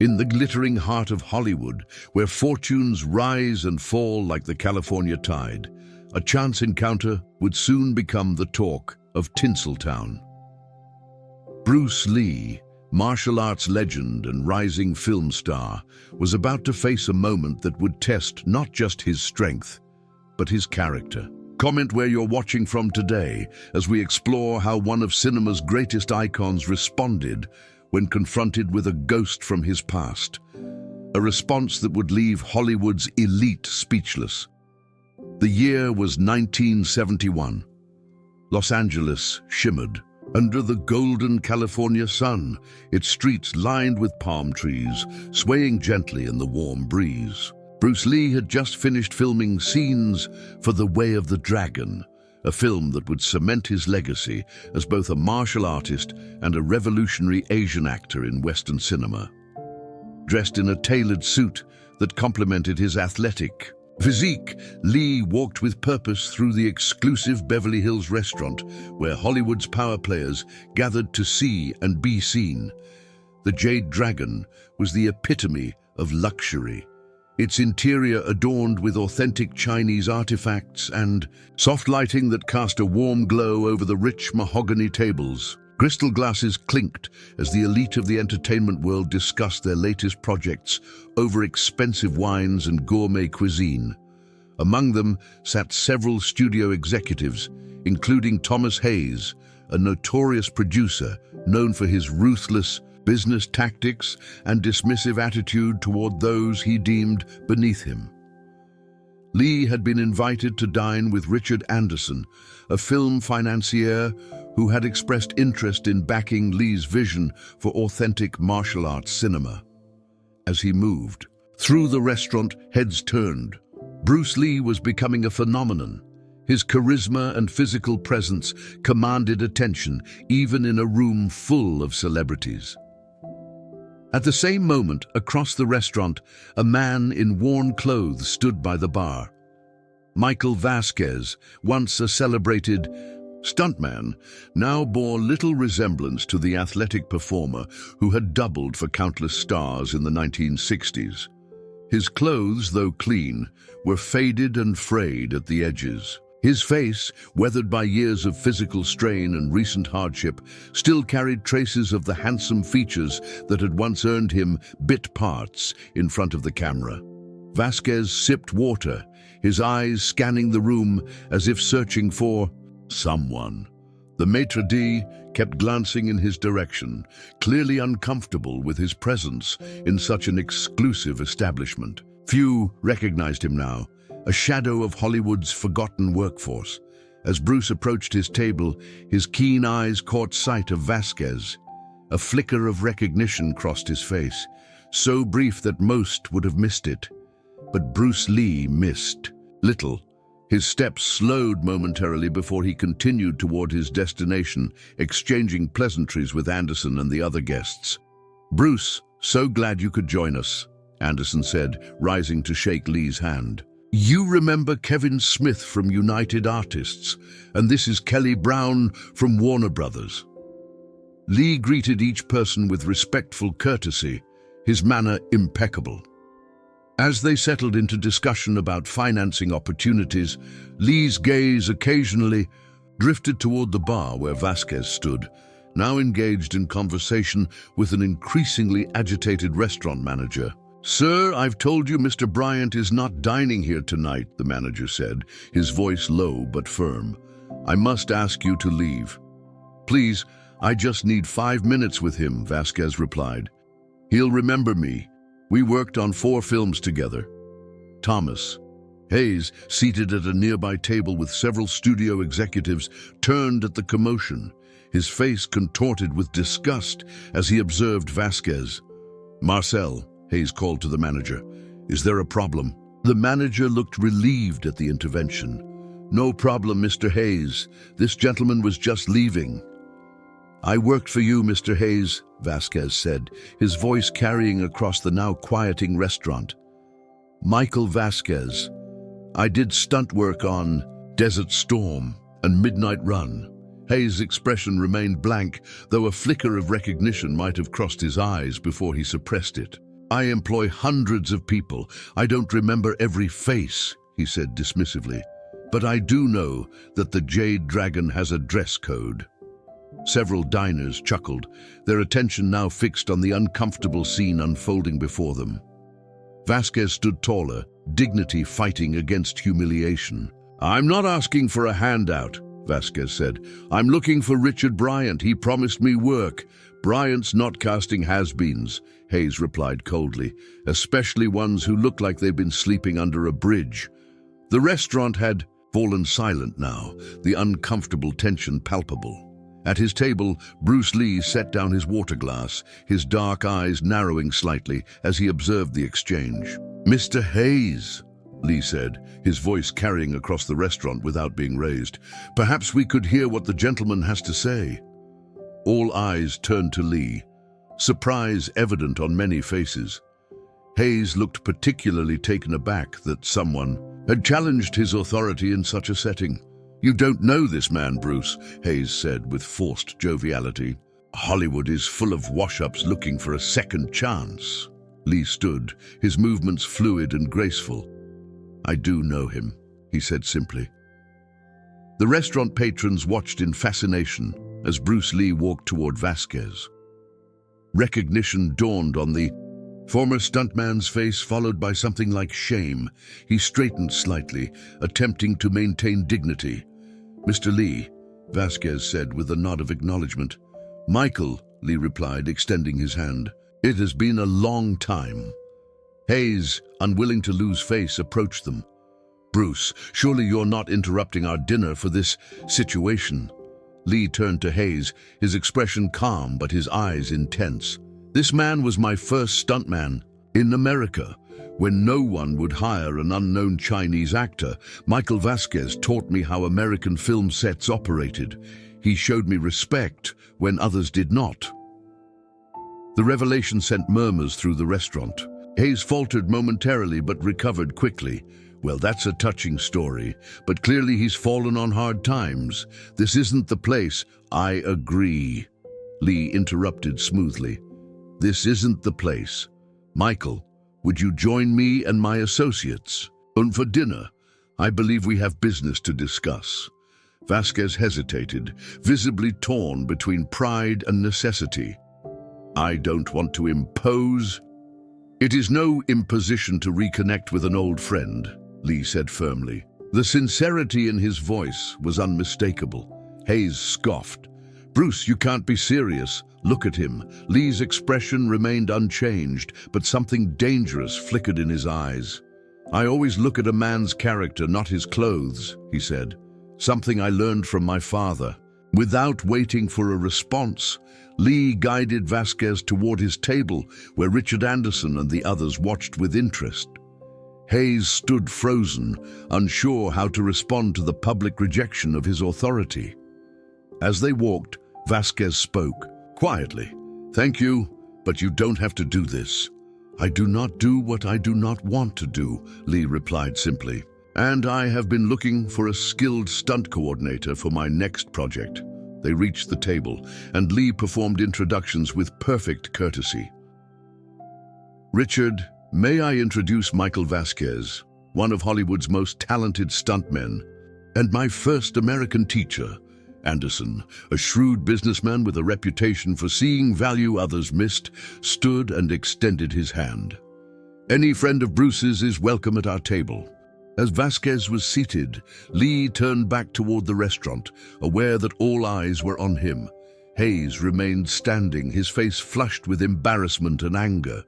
In the glittering heart of Hollywood, where fortunes rise and fall like the California tide, a chance encounter would soon become the talk of Tinseltown. Bruce Lee, martial arts legend and rising film star, was about to face a moment that would test not just his strength, but his character. Comment where you're watching from today as we explore how one of cinema's greatest icons responded when confronted with a ghost from his past. A response that would leave Hollywood's elite speechless. The year was 1971. Los Angeles shimmered under the golden California sun, its streets lined with palm trees, swaying gently in the warm breeze. Bruce Lee had just finished filming scenes for The Way of the Dragon, a film that would cement his legacy as both a martial artist and a revolutionary Asian actor in Western cinema. Dressed in a tailored suit that complemented his athletic physique, Lee walked with purpose through the exclusive Beverly Hills restaurant where Hollywood's power players gathered to see and be seen. The Jade Dragon was the epitome of luxury, its interior adorned with authentic Chinese artifacts and soft lighting that cast a warm glow over the rich mahogany tables. Crystal glasses clinked as the elite of the entertainment world discussed their latest projects over expensive wines and gourmet cuisine. Among them sat several studio executives, including Thomas Hayes, a notorious producer known for his ruthless business tactics and dismissive attitude toward those he deemed beneath him. Lee had been invited to dine with Richard Anderson, a film financier who had expressed interest in backing Lee's vision for authentic martial arts cinema. As he moved through the restaurant, heads turned. Bruce Lee was becoming a phenomenon. His charisma and physical presence commanded attention, even in a room full of celebrities. At the same moment, across the restaurant, a man in worn clothes stood by the bar. Michael Vasquez, once a celebrated stuntman, now bore little resemblance to the athletic performer who had doubled for countless stars in the 1960s. His clothes, though clean, were faded and frayed at the edges. His face, weathered by years of physical strain and recent hardship, still carried traces of the handsome features that had once earned him bit parts in front of the camera. Vasquez sipped water, his eyes scanning the room as if searching for someone. The maitre d' kept glancing in his direction, clearly uncomfortable with his presence in such an exclusive establishment. Few recognized him now, a shadow of Hollywood's forgotten workforce. As Bruce approached his table, his keen eyes caught sight of Vasquez. A flicker of recognition crossed his face, so brief that most would have missed it. But Bruce Lee missed little. His steps slowed momentarily before he continued toward his destination, exchanging pleasantries with Anderson and the other guests. "Bruce, so glad you could join us," Anderson said, rising to shake Lee's hand. "You remember Kevin Smith from United Artists, and this is Kelly Brown from Warner Brothers." Lee greeted each person with respectful courtesy, his manner impeccable. As they settled into discussion about financing opportunities, Lee's gaze occasionally drifted toward the bar where Vasquez stood, now engaged in conversation with an increasingly agitated restaurant manager. "Sir, I've told you Mr. Bryant is not dining here tonight," the manager said, his voice low but firm. "I must ask you to leave." "Please, I just need 5 minutes with him," Vasquez replied. "He'll remember me. We worked on 4 films together." Thomas Hayes, seated at a nearby table with several studio executives, turned at the commotion, his face contorted with disgust as he observed Vasquez. "Marcel," Hayes called to the manager, "is there a problem?" The manager looked relieved at the intervention. "No problem, Mr. Hayes. This gentleman was just leaving." "I worked for you, Mr. Hayes," Vasquez said, his voice carrying across the now quieting restaurant. "Michael Vasquez. I did stunt work on Desert Storm and Midnight Run." Hayes' expression remained blank, though a flicker of recognition might have crossed his eyes before he suppressed it. I employ hundreds of people. I don't remember every face, he said dismissively. But I do know that the Jade Dragon has a dress code. Several diners chuckled, their attention now fixed on the uncomfortable scene unfolding before them. Vasquez stood taller, dignity fighting against humiliation. I'm not asking for a handout, Vasquez said. I'm looking for Richard Bryant. He promised me work. Bryant's not casting has-beens, Hayes replied coldly, especially ones who look like they've been sleeping under a bridge. The restaurant had fallen silent now, the uncomfortable tension palpable. At his table, Bruce Lee set down his water glass, his dark eyes narrowing slightly as he observed the exchange. Mr. Hayes, Lee said, his voice carrying across the restaurant without being raised. Perhaps we could hear what the gentleman has to say. All eyes turned to Lee, surprise evident on many faces. Hayes looked particularly taken aback that someone had challenged his authority in such a setting. You don't know this man, Bruce, Hayes said with forced joviality. Hollywood is full of wash-ups looking for a second chance. Lee stood, his movements fluid and graceful. I do know him, he said simply. The restaurant patrons watched in fascination as Bruce Lee walked toward Vasquez. Recognition dawned on the former stuntman's face, followed by something like shame. He straightened slightly, attempting to maintain dignity. Mr. Lee, Vasquez said with a nod of acknowledgement. Michael, Lee replied, extending his hand. It has been a long time. Hayes, unwilling to lose face, approached them. Bruce, surely you're not interrupting our dinner for this situation. Lee turned to Hayes, his expression calm but his eyes intense. This man was my first stuntman in America. When no one would hire an unknown Chinese actor, Michael Vasquez taught me how American film sets operated. He showed me respect when others did not. The revelation sent murmurs through the restaurant. Hayes faltered momentarily but recovered quickly. Well, that's a touching story, but clearly he's fallen on hard times. This isn't the place. I agree, Lee interrupted smoothly. This isn't the place. Michael, would you join me and my associates? For dinner, I believe we have business to discuss. Vasquez hesitated, visibly torn between pride and necessity. I don't want to impose. It is no imposition to reconnect with an old friend, Lee said firmly. The sincerity in his voice was unmistakable. Hayes scoffed. Bruce, you can't be serious. Look at him. Lee's expression remained unchanged, but something dangerous flickered in his eyes. I always look at a man's character, not his clothes, he said. Something I learned from my father. Without waiting for a response, Lee guided Vasquez toward his table, where Richard Anderson and the others watched with interest. Hayes stood frozen, unsure how to respond to the public rejection of his authority. As they walked, Vasquez spoke, quietly. Thank you, but you don't have to do this. I do not do what I do not want to do, Lee replied simply. And I have been looking for a skilled stunt coordinator for my next project. They reached the table, and Lee performed introductions with perfect courtesy. Richard, may I introduce Michael Vasquez, one of Hollywood's most talented stuntmen, and my first American teacher, Anderson, a shrewd businessman with a reputation for seeing value others missed, stood and extended his hand. Any friend of Bruce's is welcome at our table. As Vasquez was seated, Lee turned back toward the restaurant, aware that all eyes were on him. Hayes remained standing, his face flushed with embarrassment and anger.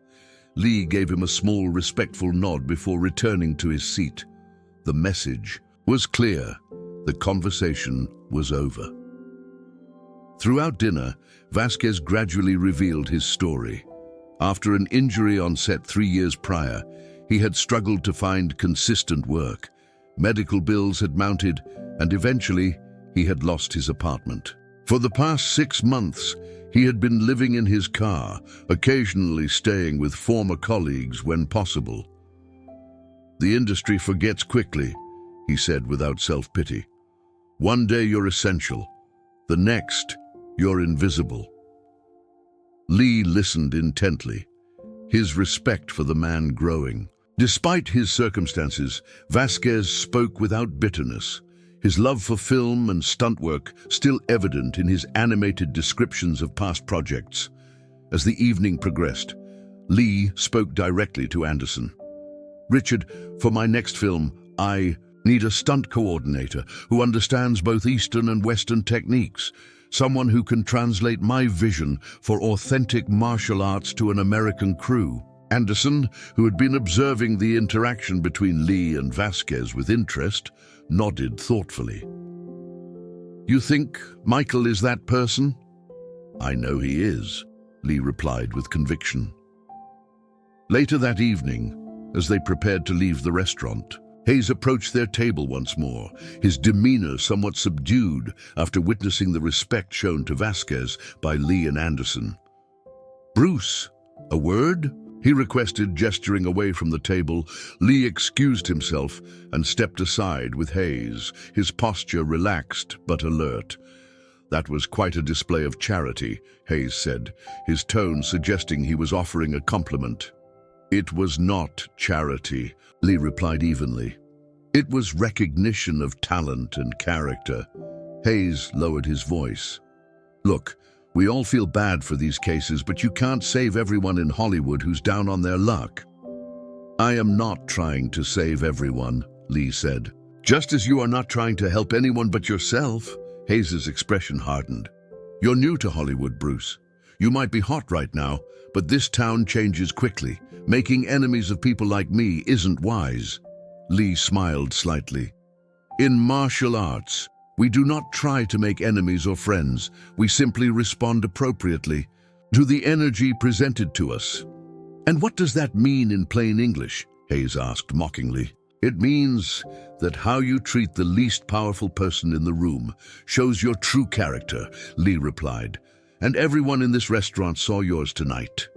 Lee gave him a small, respectful nod before returning to his seat. The message was clear. The conversation was over. Throughout dinner, Vasquez gradually revealed his story. After an injury on set 3 years prior, he had struggled to find consistent work. Medical bills had mounted, and eventually, he had lost his apartment. For the past 6 months, he had been living in his car, occasionally staying with former colleagues when possible. The industry forgets quickly, he said without self-pity. One day you're essential, the next, you're invisible. Lee listened intently. his respect for the man growing. Despite his circumstances, Vasquez spoke without bitterness, his love for film and stunt work still evident in his animated descriptions of past projects. As the evening progressed, Lee spoke directly to Anderson. "Richard, for my next film, I need a stunt coordinator who understands both Eastern and Western techniques, someone who can translate my vision for authentic martial arts to an American crew." Anderson, who had been observing the interaction between Lee and Vasquez with interest, nodded thoughtfully. "You think Michael is that person?" "I know he is," Lee replied with conviction. Later that evening, as they prepared to leave the restaurant, Hayes approached their table once more, his demeanor somewhat subdued after witnessing the respect shown to Vasquez by Lee and Anderson. "Bruce, a word?" he requested, gesturing away from the table. Lee excused himself and stepped aside with Hayes, his posture relaxed but alert. "That was quite a display of charity," Hayes said, his tone suggesting he was offering a compliment. "It was not charity," Lee replied evenly. "It was recognition of talent and character." Hayes lowered his voice. "Look, we all feel bad for these cases, but you can't save everyone in Hollywood who's down on their luck." "I am not trying to save everyone," Lee said. "Just as you are not trying to help anyone but yourself." Hayes' expression hardened. "You're new to Hollywood, Bruce. You might be hot right now, but this town changes quickly. Making enemies of people like me isn't wise." Lee smiled slightly. "In martial arts, we do not try to make enemies or friends. We simply respond appropriately to the energy presented to us." "And what does that mean in plain English?" Hayes asked mockingly. "It means that how you treat the least powerful person in the room shows your true character," Lee replied. "And everyone in this restaurant saw yours tonight."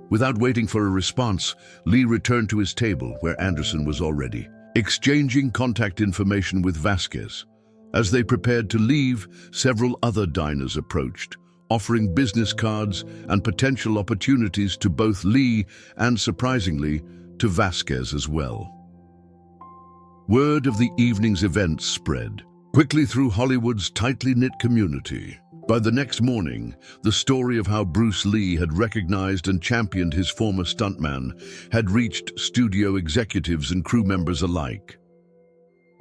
Without waiting for a response, Lee returned to his table where Anderson was already, exchanging contact information with Vasquez. As they prepared to leave, several other diners approached, offering business cards and potential opportunities to both Lee and, surprisingly, to Vasquez as well. Word of the evening's events spread quickly through Hollywood's tightly knit community. By the next morning, the story of how Bruce Lee had recognized and championed his former stuntman had reached studio executives and crew members alike.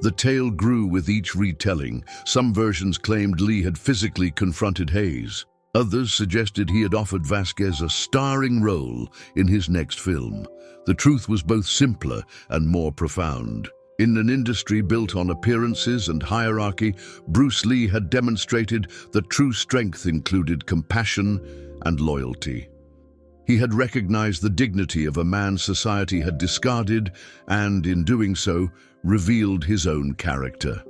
The tale grew with each retelling. Some versions claimed Lee had physically confronted Hayes. Others suggested he had offered Vasquez a starring role in his next film. The truth was both simpler and more profound. In an industry built on appearances and hierarchy, Bruce Lee had demonstrated that true strength included compassion and loyalty. He had recognized the dignity of a man society had discarded and, in doing so, revealed his own character.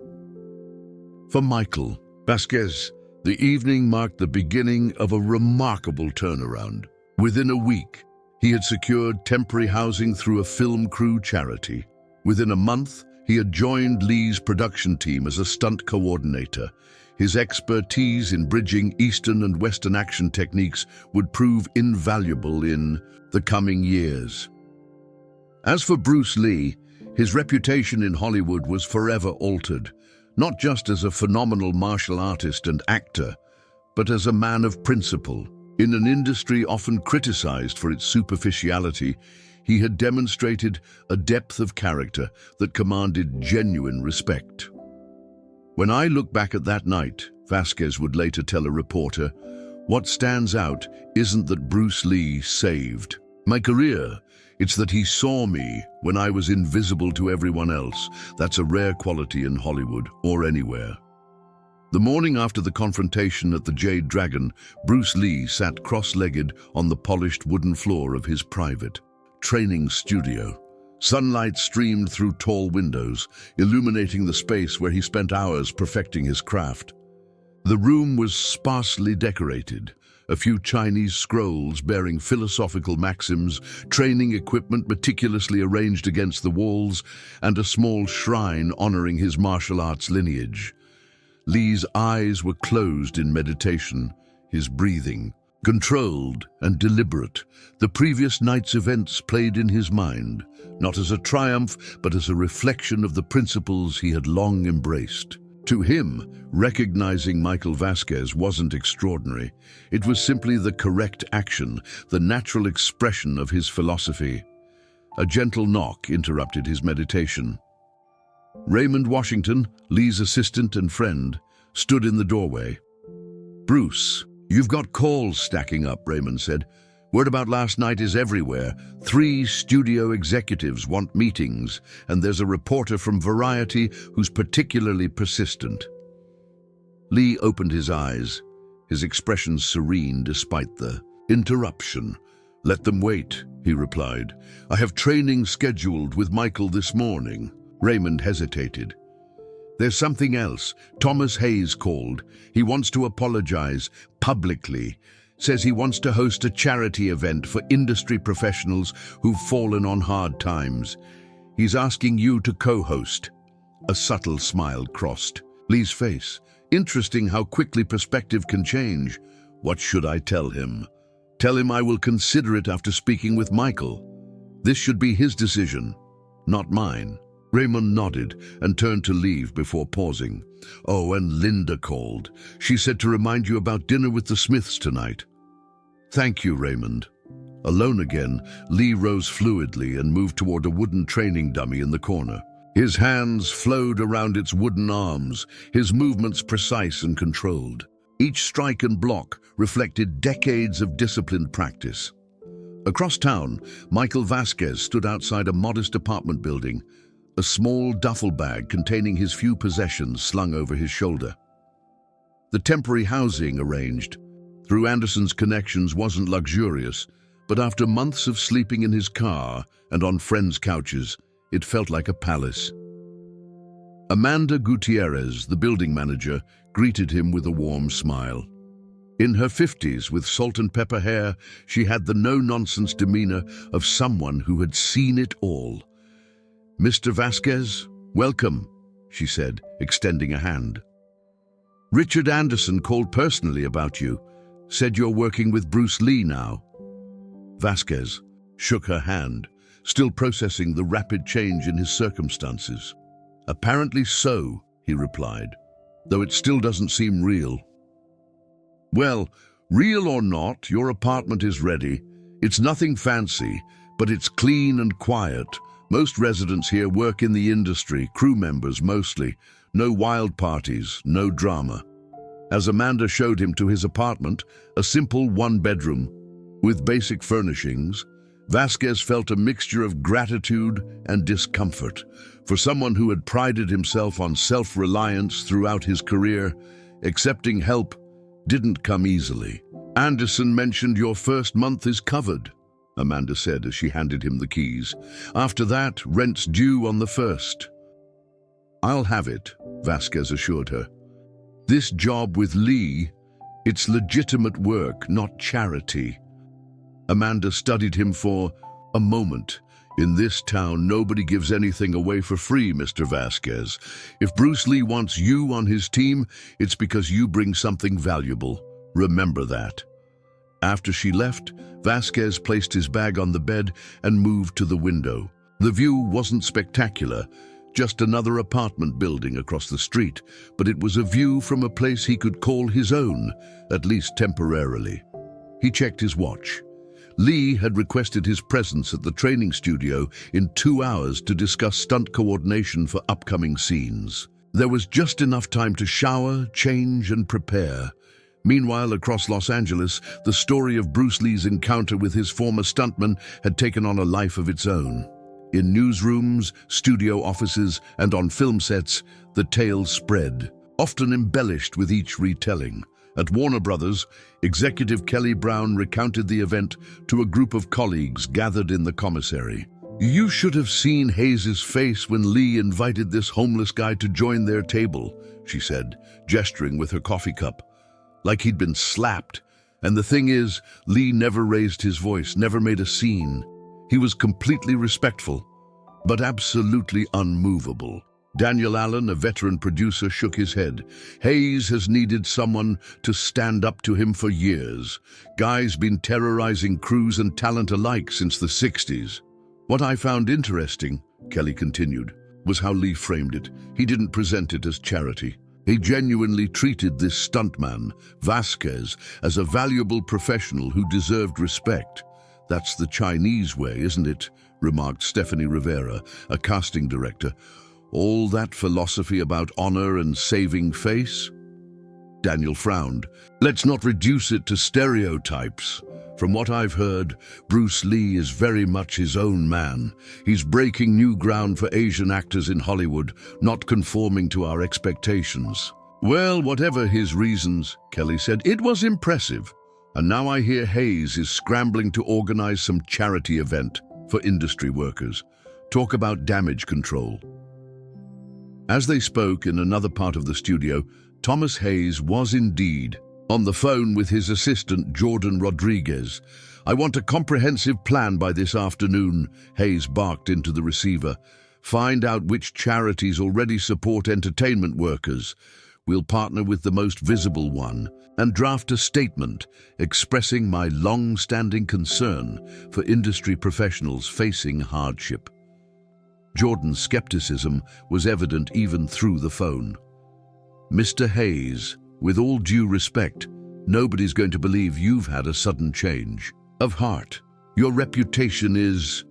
For Michael Vasquez, the evening marked the beginning of a remarkable turnaround. Within a week, he had secured temporary housing through a film crew charity. Within a month, he had joined Lee's production team as a stunt coordinator. His expertise in bridging Eastern and Western action techniques would prove invaluable in the coming years. As for Bruce Lee, his reputation in Hollywood was forever altered, not just as a phenomenal martial artist and actor, but as a man of principle. In an industry often criticized for its superficiality, he had demonstrated a depth of character that commanded genuine respect. "When I look back at that night," Vasquez would later tell a reporter, "what stands out isn't that Bruce Lee saved my career. It's that he saw me when I was invisible to everyone else. That's a rare quality in Hollywood or anywhere." The morning after the confrontation at the Jade Dragon, Bruce Lee sat cross-legged on the polished wooden floor of his private training studio. Sunlight streamed through tall windows, illuminating the space where he spent hours perfecting his craft. The room was sparsely decorated, a few Chinese scrolls bearing philosophical maxims, training equipment meticulously arranged against the walls, and a small shrine honoring his martial arts lineage. Lee's eyes were closed in meditation, his breathing Controlled and deliberate, the previous night's events played in his mind, not as a triumph, but as a reflection of the principles he had long embraced. To him, recognizing Michael Vasquez wasn't extraordinary. It was simply the correct action, the natural expression of his philosophy. A gentle knock interrupted his meditation. Raymond Washington, Lee's assistant and friend, stood in the doorway. "Bruce, you've got calls stacking up," Raymond said. "Word about last night is everywhere. 3 studio executives want meetings, and there's a reporter from Variety who's particularly persistent." Lee opened his eyes, his expression serene despite the interruption. "Let them wait," he replied. "I have training scheduled with Michael this morning." Raymond hesitated. "There's something else. Thomas Hayes called. He wants to apologize publicly. Says he wants to host a charity event for industry professionals who've fallen on hard times. He's asking you to co-host." A subtle smile crossed Lee's face. "Interesting how quickly perspective can change. What should I tell him?" "Tell him I will consider it after speaking with Michael. This should be his decision, not mine." Raymond nodded and turned to leave before pausing. "Oh, and Linda called. She said to remind you about dinner with the Smiths tonight." "Thank you, Raymond." Alone again, Lee rose fluidly and moved toward a wooden training dummy in the corner. His hands flowed around its wooden arms, his movements precise and controlled. Each strike and block reflected decades of disciplined practice. Across town, Michael Vasquez stood outside a modest apartment building, a small duffel bag containing his few possessions slung over his shoulder. The temporary housing arranged through Anderson's connections wasn't luxurious, but after months of sleeping in his car and on friends' couches, it felt like a palace. Amanda Gutierrez, the building manager, greeted him with a warm smile. In her 50s, with salt and pepper hair, she had the no-nonsense demeanor of someone who had seen it all. "Mr. Vasquez, welcome," she said, extending a hand. "Richard Anderson called personally about you. Said you're working with Bruce Lee now." Vasquez shook her hand, still processing the rapid change in his circumstances. "Apparently so," he replied, "though it still doesn't seem real." "Well, real or not, your apartment is ready. It's nothing fancy, but it's clean and quiet. Most residents here work in the industry, crew members mostly. No wild parties, no drama." As Amanda showed him to his apartment, a simple one-bedroom, with basic furnishings, Vasquez felt a mixture of gratitude and discomfort. For someone who had prided himself on self-reliance throughout his career, accepting help didn't come easily. "Anderson mentioned your first month is covered," Amanda said as she handed him the keys. "After that, rent's due on the 1st. "I'll have it," Vasquez assured her. "This job with Lee, it's legitimate work, not charity." Amanda studied him for a moment. "In this town, nobody gives anything away for free, Mr. Vasquez. If Bruce Lee wants you on his team, it's because you bring something valuable. Remember that." After she left, Vasquez placed his bag on the bed and moved to the window. The view wasn't spectacular, just another apartment building across the street, but it was a view from a place he could call his own, at least temporarily. He checked his watch. Lee had requested his presence at the training studio in 2 hours to discuss stunt coordination for upcoming scenes. There was just enough time to shower, change, and prepare. Meanwhile, across Los Angeles, the story of Bruce Lee's encounter with his former stuntman had taken on a life of its own. In newsrooms, studio offices, and on film sets, the tale spread, often embellished with each retelling. At Warner Brothers, executive Kelly Brown recounted the event to a group of colleagues gathered in the commissary. "You should have seen Hayes' face when Lee invited this homeless guy to join their table," she said, gesturing with her coffee cup. "Like he'd been slapped. And the thing is, Lee never raised his voice, never made a scene. He was completely respectful, but absolutely unmovable." Daniel Allen, a veteran producer, shook his head. Hayes has needed someone to stand up to him for years. Guy's been terrorizing crews and talent alike since the 60s. What I found interesting, Kelly continued, was how Lee framed it. He didn't present it as charity. He genuinely treated this stuntman, Vasquez, as a valuable professional who deserved respect. That's the Chinese way, isn't it? Remarked Stephanie Rivera, a casting director. All that philosophy about honor and saving face? Daniel frowned. Let's not reduce it to stereotypes. From what I've heard, Bruce Lee is very much his own man. He's breaking new ground for Asian actors in Hollywood, not conforming to our expectations. Well, whatever his reasons, Kelly said, it was impressive. And now I hear Hayes is scrambling to organize some charity event for industry workers. Talk about damage control. As they spoke in another part of the studio, Thomas Hayes was indeed on the phone with his assistant, Jordan Rodriguez. I want a comprehensive plan by this afternoon, Hayes barked into the receiver. Find out which charities already support entertainment workers. We'll partner with the most visible one and draft a statement expressing my long-standing concern for industry professionals facing hardship. Jordan's skepticism was evident even through the phone. Mr. Hayes, with all due respect, nobody's going to believe you've had a sudden change of heart. Your reputation is...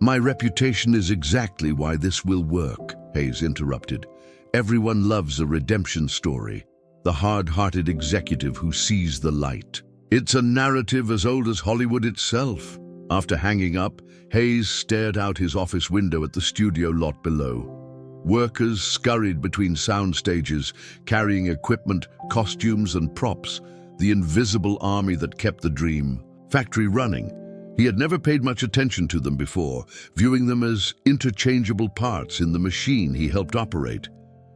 My reputation is exactly why this will work, Hayes interrupted. Everyone loves a redemption story, the hard-hearted executive who sees the light. It's a narrative as old as Hollywood itself. After hanging up, Hayes stared out his office window at the studio lot below. Workers scurried between sound stages, carrying equipment, costumes, and props, the invisible army that kept the dream factory running. He had never paid much attention to them before, viewing them as interchangeable parts in the machine he helped operate.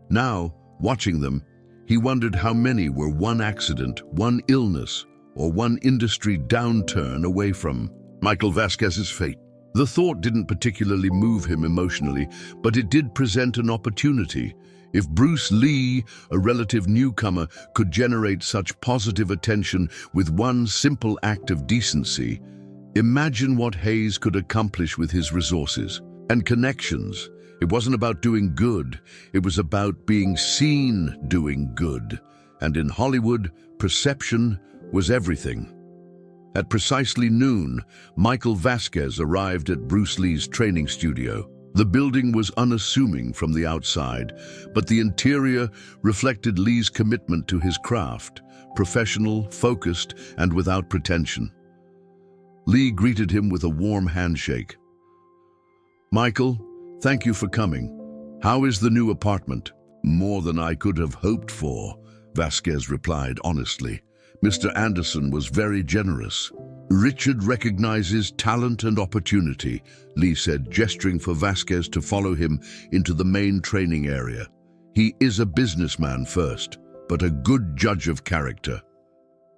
Now, watching them, he wondered how many were one accident, one illness, or one industry downturn away from Michael Vasquez's fate. The thought didn't particularly move him emotionally, but it did present an opportunity. If Bruce Lee, a relative newcomer, could generate such positive attention with one simple act of decency, imagine what Hayes could accomplish with his resources and connections. It wasn't about doing good, it was about being seen doing good. And in Hollywood, perception was everything. At precisely noon, Michael Vasquez arrived at Bruce Lee's training studio. The building was unassuming from the outside, but the interior reflected Lee's commitment to his craft, professional, focused, and without pretension. Lee greeted him with a warm handshake. Michael, thank you for coming. How is the new apartment? More than I could have hoped for, Vasquez replied honestly. Mr. Anderson was very generous. Richard recognizes talent and opportunity, Lee said, gesturing for Vasquez to follow him into the main training area. He is a businessman first, but a good judge of character.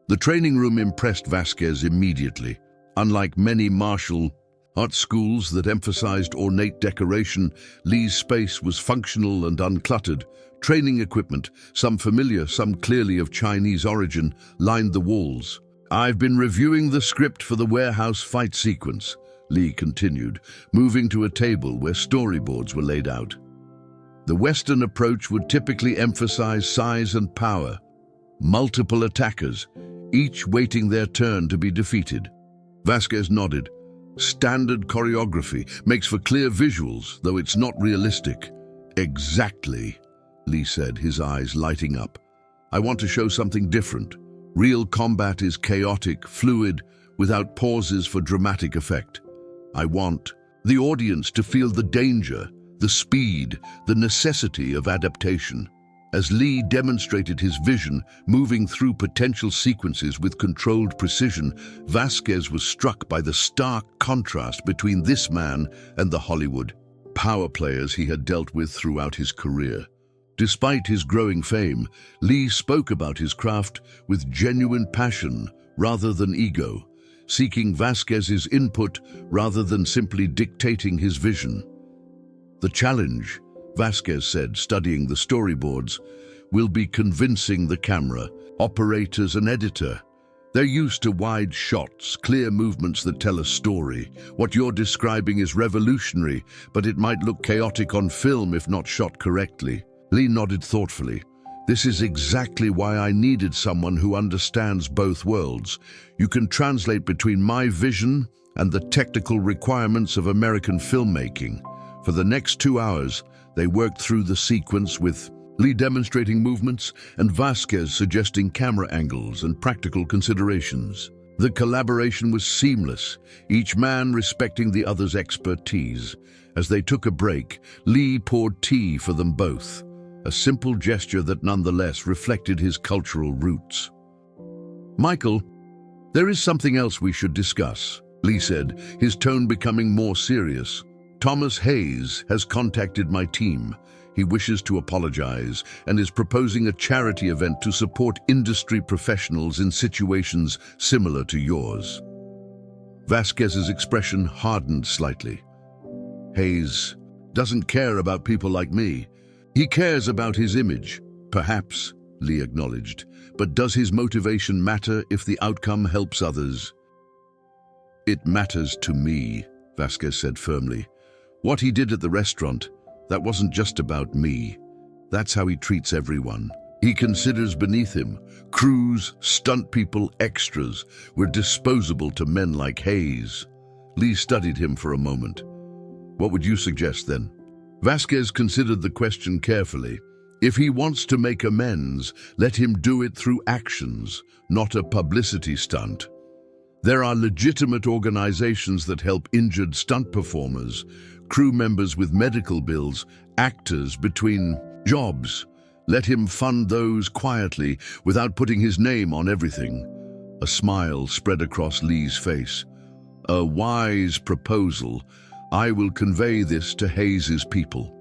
The training room impressed Vasquez immediately. Unlike many martial art schools that emphasized ornate decoration, Lee's space was functional and uncluttered. Training equipment, some familiar, some clearly of Chinese origin, lined the walls. I've been reviewing the script for the warehouse fight sequence, Lee continued, moving to a table where storyboards were laid out. The Western approach would typically emphasize size and power. Multiple attackers, each waiting their turn to be defeated. Vasquez nodded. Standard choreography makes for clear visuals, though it's not realistic. Exactly, Lee said, his eyes lighting up. I want to show something different. Real combat is chaotic, fluid, without pauses for dramatic effect. I want the audience to feel the danger, the speed, the necessity of adaptation. As Lee demonstrated his vision, moving through potential sequences with controlled precision, Vasquez was struck by the stark contrast between this man and the Hollywood power players he had dealt with throughout his career. Despite his growing fame, Lee spoke about his craft with genuine passion rather than ego, seeking Vasquez's input rather than simply dictating his vision. The challenge, Vasquez said, studying the storyboards. "We'll be convincing the camera, operators and editor. They're used to wide shots, clear movements that tell a story. What you're describing is revolutionary, but it might look chaotic on film if not shot correctly." Lee nodded thoughtfully. "This is exactly why I needed someone who understands both worlds. You can translate between my vision and the technical requirements of American filmmaking." For the next 2 hours, they worked through the sequence with Lee demonstrating movements and Vasquez suggesting camera angles and practical considerations. The collaboration was seamless, each man respecting the other's expertise. As they took a break, Lee poured tea for them both, a simple gesture that nonetheless reflected his cultural roots. "Michael, there is something else we should discuss," Lee said, his tone becoming more serious. "Thomas Hayes has contacted my team. He wishes to apologize and is proposing a charity event to support industry professionals in situations similar to yours." Vasquez's expression hardened slightly. "Hayes doesn't care about people like me. He cares about his image, perhaps," Lee acknowledged. "But does his motivation matter if the outcome helps others?" "It matters to me," Vasquez said firmly. "What he did at the restaurant, that wasn't just about me. That's how he treats everyone. He considers beneath him. Crews, stunt people, extras were disposable to men like Hayes." Lee studied him for a moment. "What would you suggest then?" Vasquez considered the question carefully. "If he wants to make amends, let him do it through actions, not a publicity stunt. There are legitimate organizations that help injured stunt performers, crew members with medical bills, actors between jobs. Let him fund those quietly without putting his name on everything." A smile spread across Lee's face. "A wise proposal. I will convey this to Hayes's people."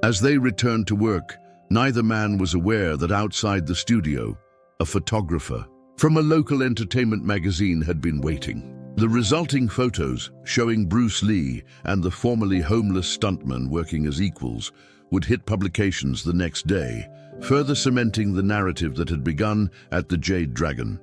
As they returned to work, neither man was aware that outside the studio, a photographer from a local entertainment magazine had been waiting. The resulting photos, showing Bruce Lee and the formerly homeless stuntman working as equals, would hit publications the next day, further cementing the narrative that had begun at the Jade Dragon.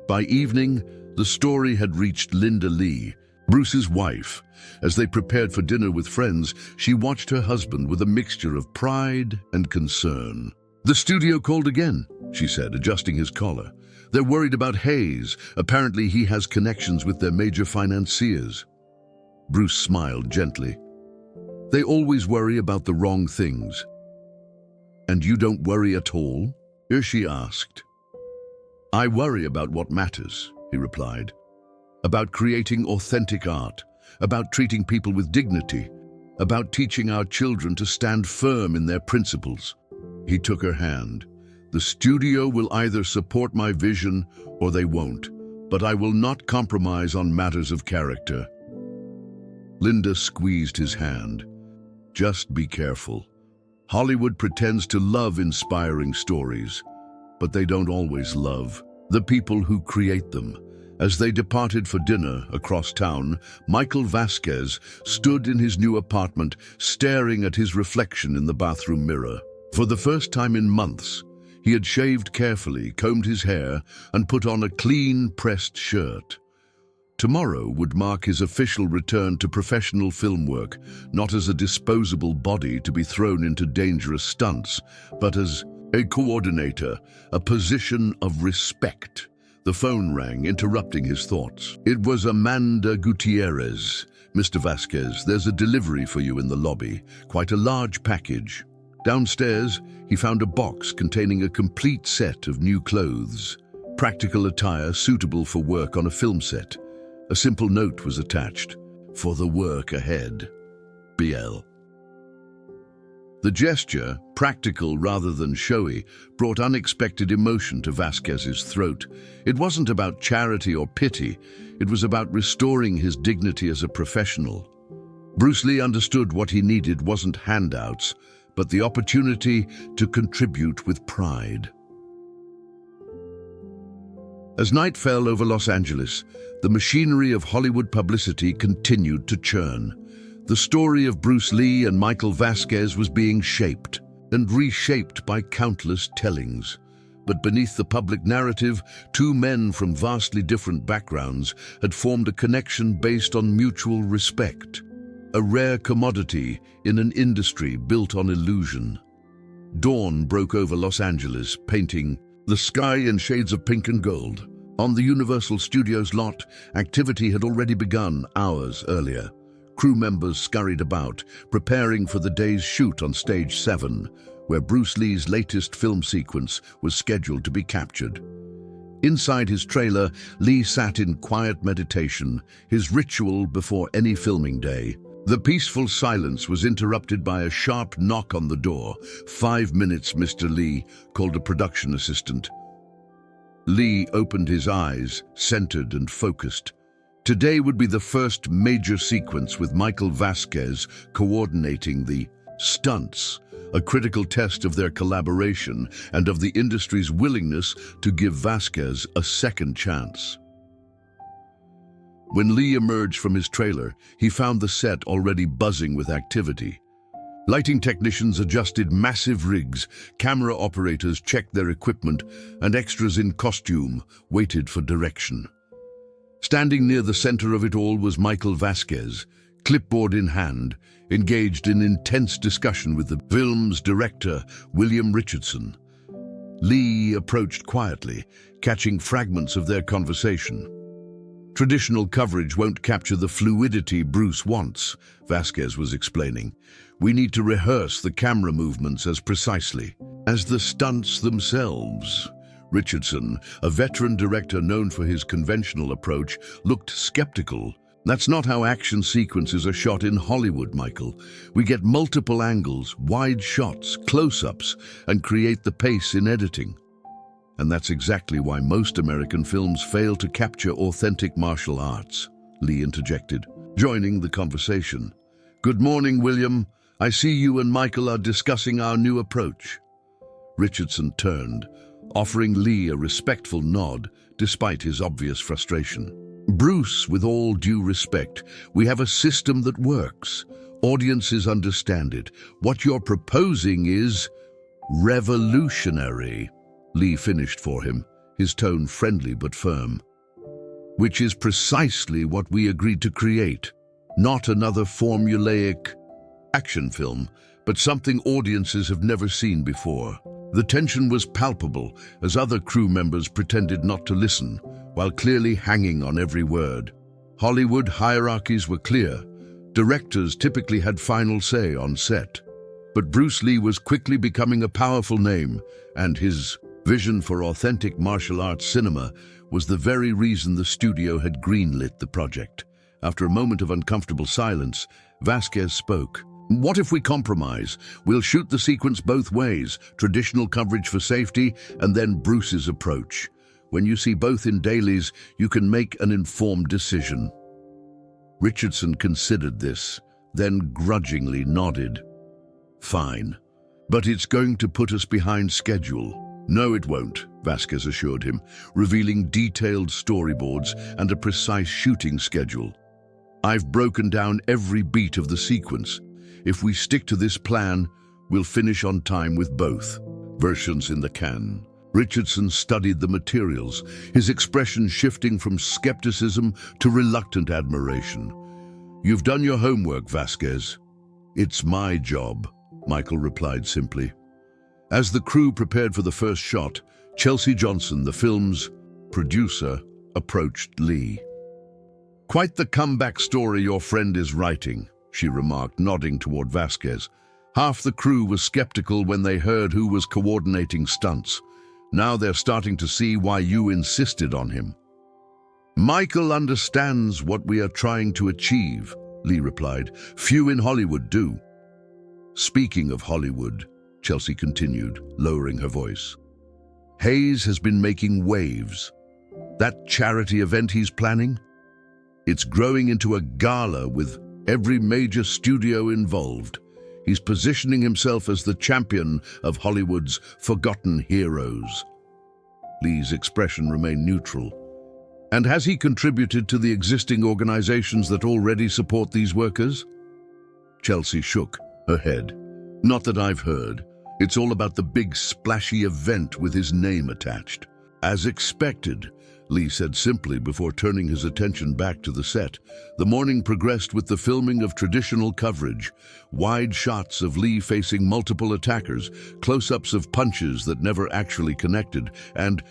By evening, the story had reached Linda Lee, Bruce's wife. As they prepared for dinner with friends, she watched her husband with a mixture of pride and concern. "The studio called again," she said, adjusting his collar. "They're worried about Hayes. Apparently he has connections with their major financiers." Bruce smiled gently. "They always worry about the wrong things." "And you don't worry at all?" She asked. "I worry about what matters," he replied. "About creating authentic art, about treating people with dignity, about teaching our children to stand firm in their principles." He took her hand. "The studio will either support my vision or they won't, but I will not compromise on matters of character." Linda squeezed his hand. "Just be careful. Hollywood pretends to love inspiring stories, but they don't always love the people who create them." As they departed for dinner across town, Michael Vasquez stood in his new apartment, staring at his reflection in the bathroom mirror. For the first time in months, he had shaved carefully, combed his hair, and put on a clean, pressed shirt. Tomorrow would mark his official return to professional film work, not as a disposable body to be thrown into dangerous stunts, but as a coordinator, a position of respect. The phone rang, interrupting his thoughts. It was Amanda Gutierrez. "Mr. Vasquez, there's a delivery for you in the lobby. Quite a large package." Downstairs, he found a box containing a complete set of new clothes, practical attire suitable for work on a film set. A simple note was attached. "For the work ahead. BL." The gesture, practical rather than showy, brought unexpected emotion to Vasquez's throat. It wasn't about charity or pity. It was about restoring his dignity as a professional. Bruce Lee understood what he needed wasn't handouts, but the opportunity to contribute with pride. As night fell over Los Angeles, the machinery of Hollywood publicity continued to churn. The story of Bruce Lee and Michael Vasquez was being shaped and reshaped by countless tellings. But beneath the public narrative, two men from vastly different backgrounds had formed a connection based on mutual respect, a rare commodity in an industry built on illusion. Dawn broke over Los Angeles, painting the sky in shades of pink and gold. On the Universal Studios lot, activity had already begun hours earlier. Crew members scurried about, preparing for the day's shoot on Stage 7, where Bruce Lee's latest film sequence was scheduled to be captured. Inside his trailer, Lee sat in quiet meditation, his ritual before any filming day. The peaceful silence was interrupted by a sharp knock on the door. 5 minutes, Mr. Lee, called a production assistant. Lee opened his eyes, centered and focused. Today would be the first major sequence with Michael Vasquez coordinating the stunts, a critical test of their collaboration and of the industry's willingness to give Vasquez a second chance. When Lee emerged from his trailer, he found the set already buzzing with activity. Lighting technicians adjusted massive rigs, camera operators checked their equipment, and extras in costume waited for direction. Standing near the center of it all was Michael Vasquez, clipboard in hand, engaged in intense discussion with the film's director, William Richardson. Lee approached quietly, catching fragments of their conversation. Traditional coverage won't capture the fluidity Bruce wants, Vasquez was explaining. We need to rehearse the camera movements as precisely as the stunts themselves. Richardson, a veteran director known for his conventional approach, looked skeptical. That's not how action sequences are shot in Hollywood, Michael. We get multiple angles, wide shots, close-ups, and create the pace in editing. And that's exactly why most American films fail to capture authentic martial arts, Lee interjected, joining the conversation. Good morning, William. I see you and Michael are discussing our new approach. Richardson turned, offering Lee a respectful nod despite his obvious frustration. Bruce, with all due respect, we have a system that works. Audiences understand it. What you're proposing is revolutionary. Lee finished for him, his tone friendly but firm. Which is precisely what we agreed to create. Not another formulaic action film, but something audiences have never seen before. The tension was palpable as other crew members pretended not to listen, while clearly hanging on every word. Hollywood hierarchies were clear. Directors typically had final say on set. But Bruce Lee was quickly becoming a powerful name, and his vision for authentic martial arts cinema was the very reason the studio had greenlit the project. After a moment of uncomfortable silence, Vasquez spoke. What if we compromise? We'll shoot the sequence both ways, traditional coverage for safety, and then Bruce's approach. When you see both in dailies, you can make an informed decision. Richardson considered this, then grudgingly nodded. Fine, but it's going to put us behind schedule. No, it won't, Vasquez assured him, revealing detailed storyboards and a precise shooting schedule. I've broken down every beat of the sequence. If we stick to this plan, we'll finish on time with both versions in the can. Richardson studied the materials, his expression shifting from skepticism to reluctant admiration. You've done your homework, Vasquez. It's my job, Michael replied simply. As the crew prepared for the first shot, Chelsea Johnson, the film's producer, approached Lee. Quite the comeback story your friend is writing, she remarked, nodding toward Vasquez. Half the crew was skeptical when they heard who was coordinating stunts. Now they're starting to see why you insisted on him. Michael understands what we are trying to achieve, Lee replied. Few in Hollywood do. Speaking of Hollywood, Chelsea continued, lowering her voice. Hayes has been making waves. That charity event he's planning? It's growing into a gala with every major studio involved. He's positioning himself as the champion of Hollywood's forgotten heroes. Lee's expression remained neutral. And has he contributed to the existing organizations that already support these workers? Chelsea shook her head. Not that I've heard. It's all about the big splashy event with his name attached. As expected, Lee said simply before turning his attention back to the set. The morning progressed with the filming of traditional coverage, wide shots of Lee facing multiple attackers, close-ups of punches that never actually connected, and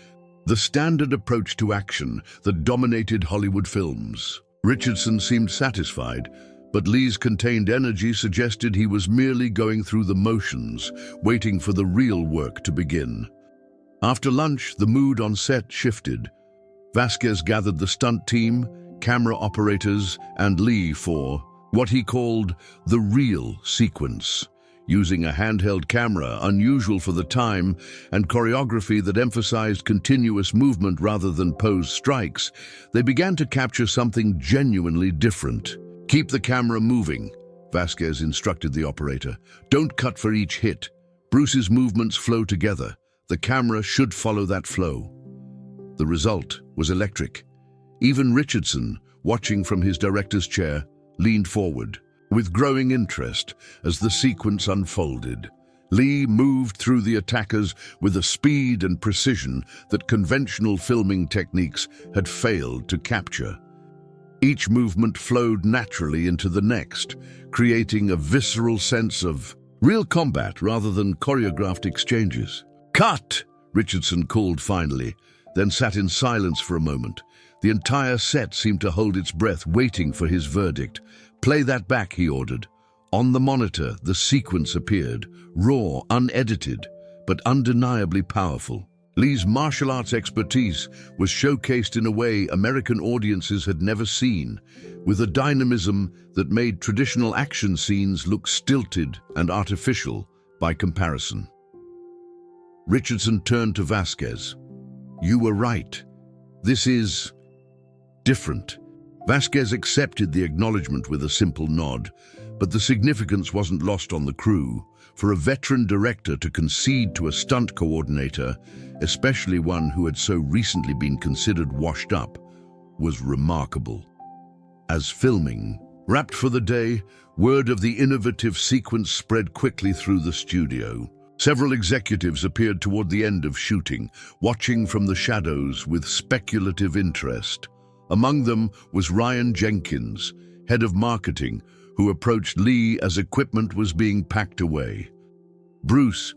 the standard approach to action that dominated Hollywood films. Richardson seemed satisfied, but Lee's contained energy suggested he was merely going through the motions, waiting for the real work to begin. After lunch, the mood on set shifted. Vasquez gathered the stunt team, camera operators, and Lee for what he called the real sequence. Using a handheld camera, unusual for the time, and choreography that emphasized continuous movement rather than posed strikes, they began to capture something genuinely different. "Keep the camera moving," Vasquez instructed the operator. "Don't cut for each hit. Bruce's movements flow together. The camera should follow that flow." The result was electric. Even Richardson, watching from his director's chair, leaned forward with growing interest as the sequence unfolded. Lee moved through the attackers with a speed and precision that conventional filming techniques had failed to capture. Each movement flowed naturally into the next, creating a visceral sense of real combat rather than choreographed exchanges. "Cut!" Richardson called finally, then sat in silence for a moment. The entire set seemed to hold its breath, waiting for his verdict. "Play that back," he ordered. On the monitor, the sequence appeared, raw, unedited, but undeniably powerful. Lee's martial arts expertise was showcased in a way American audiences had never seen, with a dynamism that made traditional action scenes look stilted and artificial by comparison. Richardson turned to Vasquez. "You were right. This is different." Vasquez accepted the acknowledgement with a simple nod, but the significance wasn't lost on the crew. For a veteran director to concede to a stunt coordinator, especially one who had so recently been considered washed up, was remarkable. As filming wrapped for the day, word of the innovative sequence spread quickly through the studio. Several executives appeared toward the end of shooting, watching from the shadows with speculative interest. Among them was Ryan Jenkins, head of marketing, who approached Lee as equipment was being packed away. "Bruce,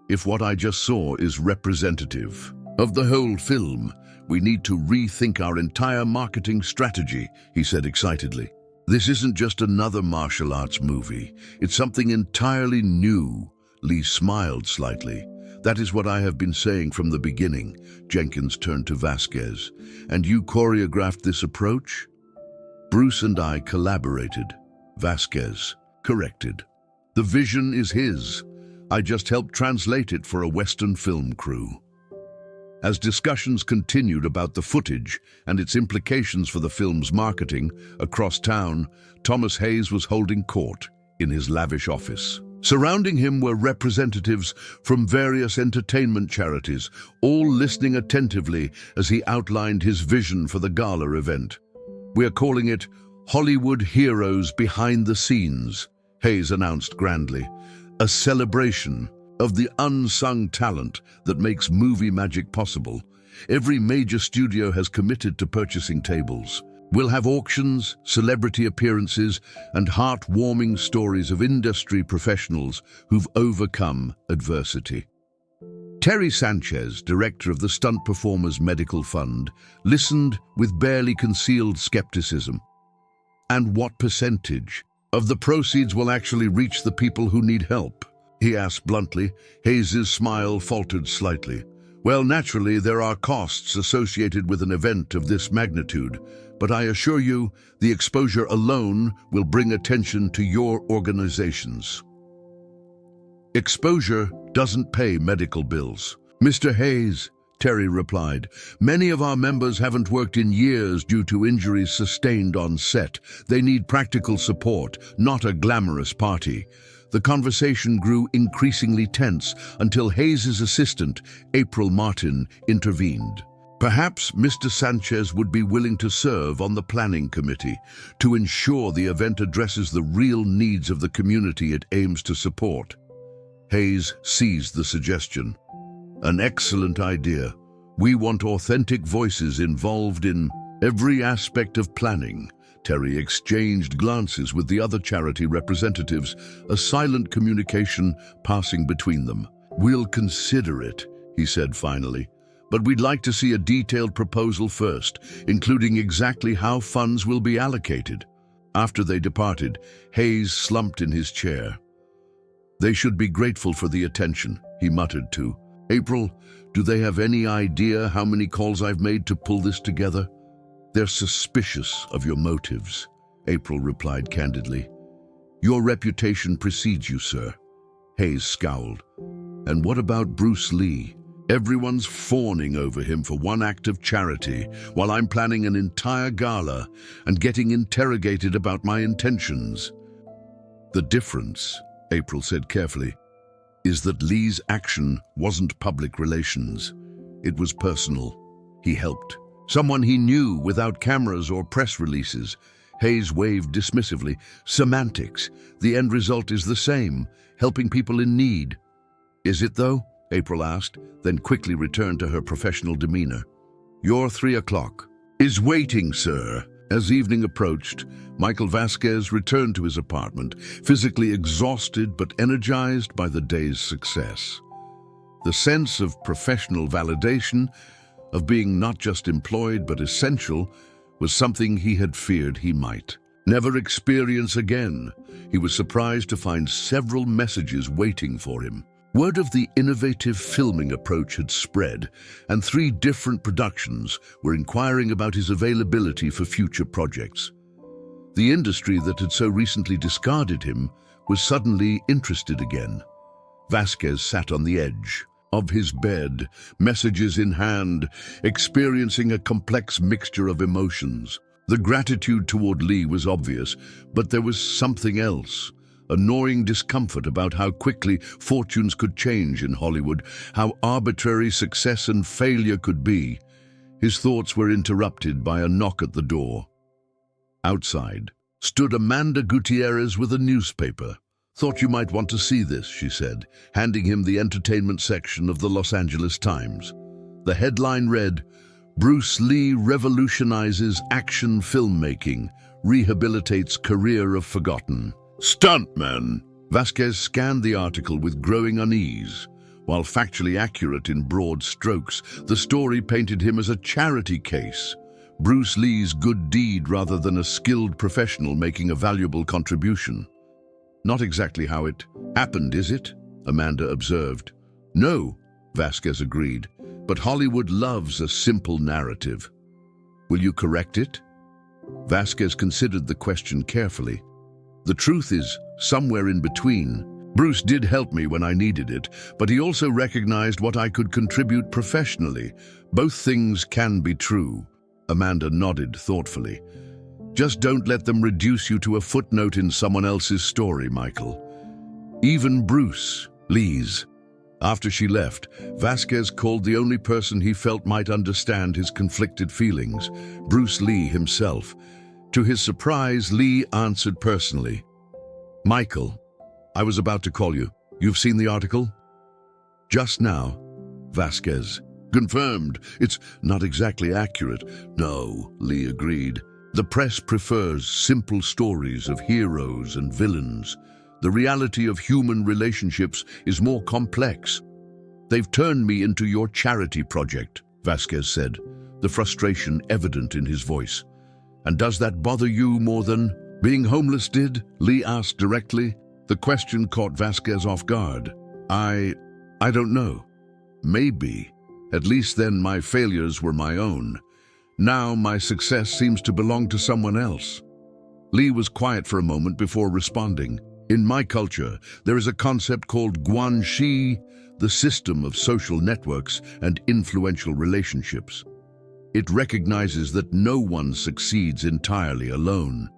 if what I just saw is representative of the whole film, we need to rethink our entire marketing strategy," he said excitedly. "This isn't just another martial arts movie. It's something entirely new." Lee smiled slightly. "That is what I have been saying from the beginning." Jenkins turned to Vasquez. "And you choreographed this approach?" "Bruce and I collaborated," Vasquez corrected. "The vision is his. I just helped translate it for a Western film crew." As discussions continued about the footage and its implications for the film's marketing across town, Thomas Hayes was holding court in his lavish office. Surrounding him were representatives from various entertainment charities, all listening attentively as he outlined his vision for the gala event. "We are calling it Hollywood Heroes Behind the Scenes," Hayes announced grandly. "A celebration of the unsung talent that makes movie magic possible. Every major studio has committed to purchasing tables. We'll have auctions, celebrity appearances, and heart-warming stories of industry professionals who've overcome adversity." Terry Sanchez, director of the Stunt Performers Medical Fund, listened with barely concealed skepticism. "And what percentage of the proceeds will actually reach the people who need help?" he asked bluntly. Hayes' smile faltered slightly. "Well, naturally, there are costs associated with an event of this magnitude, but I assure you, the exposure alone will bring attention to your organizations." "Exposure doesn't pay medical bills." "Mr. Hayes," Terry replied, "many of our members haven't worked in years due to injuries sustained on set. They need practical support, not a glamorous party." The conversation grew increasingly tense until Hayes' assistant, April Martin, intervened. Perhaps Mr. Sanchez would be willing to serve on the planning committee to ensure the event addresses the real needs of the community it aims to support. Hayes seized the suggestion. An excellent idea. We want authentic voices involved in every aspect of planning. Terry exchanged glances with the other charity representatives, a silent communication passing between them. We'll consider it, he said finally. But we'd like to see a detailed proposal first, including exactly how funds will be allocated. After they departed, Hayes slumped in his chair. They should be grateful for the attention, he muttered to April. Do they have any idea how many calls I've made to pull this together? They're suspicious of your motives, April replied candidly. Your reputation precedes you, sir. Hayes scowled. And what about Bruce Lee? Everyone's fawning over him for one act of charity, while I'm planning an entire gala and getting interrogated about my intentions. The difference, April said carefully, is that Lee's action wasn't public relations. It was personal. He helped. Someone he knew without cameras or press releases. Hayes waved dismissively. Semantics. The end result is the same, helping people in need. Is it though? April asked, then quickly returned to her professional demeanor. Your 3 o'clock is waiting, sir. As evening approached, Michael Vasquez returned to his apartment, physically exhausted but energized by the day's success. The sense of professional validation, of being not just employed but essential, was something he had feared he might never experience again. He was surprised to find several messages waiting for him. Word of the innovative filming approach had spread, and 3 different productions were inquiring about his availability for future projects. The industry that had so recently discarded him was suddenly interested again. Vasquez sat on the edge of his bed, messages in hand, experiencing a complex mixture of emotions. The gratitude toward Lee was obvious, but there was something else. A gnawing discomfort about how quickly fortunes could change in Hollywood, how arbitrary success and failure could be. His thoughts were interrupted by a knock at the door. Outside stood Amanda Gutierrez with a newspaper. Thought you might want to see this, she said, handing him the entertainment section of the Los Angeles Times. The headline read, Bruce Lee revolutionizes action filmmaking, rehabilitates career of forgotten. Stuntman! Vasquez scanned the article with growing unease. While factually accurate in broad strokes, the story painted him as a charity case. Bruce Lee's good deed rather than a skilled professional making a valuable contribution. Not exactly how it happened, is it? Amanda observed. No, Vasquez agreed, but Hollywood loves a simple narrative. Will you correct it? Vasquez considered the question carefully. The truth is somewhere in between. Bruce did help me when I needed it, but he also recognized what I could contribute professionally. Both things can be true. Amanda nodded thoughtfully. Just don't let them reduce you to a footnote in someone else's story, Michael. Even Bruce Lee's. After she left, Vasquez called the only person he felt might understand his conflicted feelings, Bruce Lee himself. To his surprise, Lee answered personally. Michael, I was about to call you. You've seen the article? Just now. Vasquez. Confirmed. It's not exactly accurate. No, Lee agreed. The press prefers simple stories of heroes and villains. The reality of human relationships is more complex. They've turned me into your charity project, Vasquez said, the frustration evident in his voice. And does that bother you more than being homeless did? Lee asked directly. The question caught Vasquez off guard. I don't know. Maybe. At least then my failures were my own. Now my success seems to belong to someone else. Lee was quiet for a moment before responding. In my culture, there is a concept called guanxi, the system of social networks and influential relationships. It recognizes that no one succeeds entirely alone.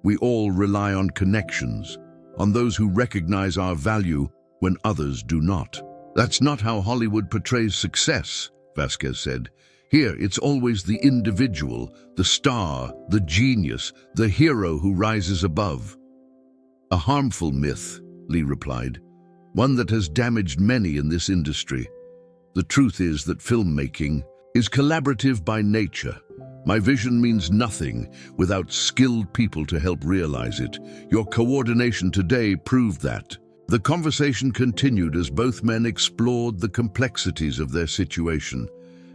We all rely on connections, on those who recognize our value when others do not. That's not how Hollywood portrays success, Vasquez said. Here, it's always the individual, the star, the genius, the hero who rises above. A harmful myth, Lee replied, one that has damaged many in this industry. The truth is that filmmaking is collaborative by nature. My vision means nothing without skilled people to help realize it. Your coordination today proved that. The conversation continued as both men explored the complexities of their situation,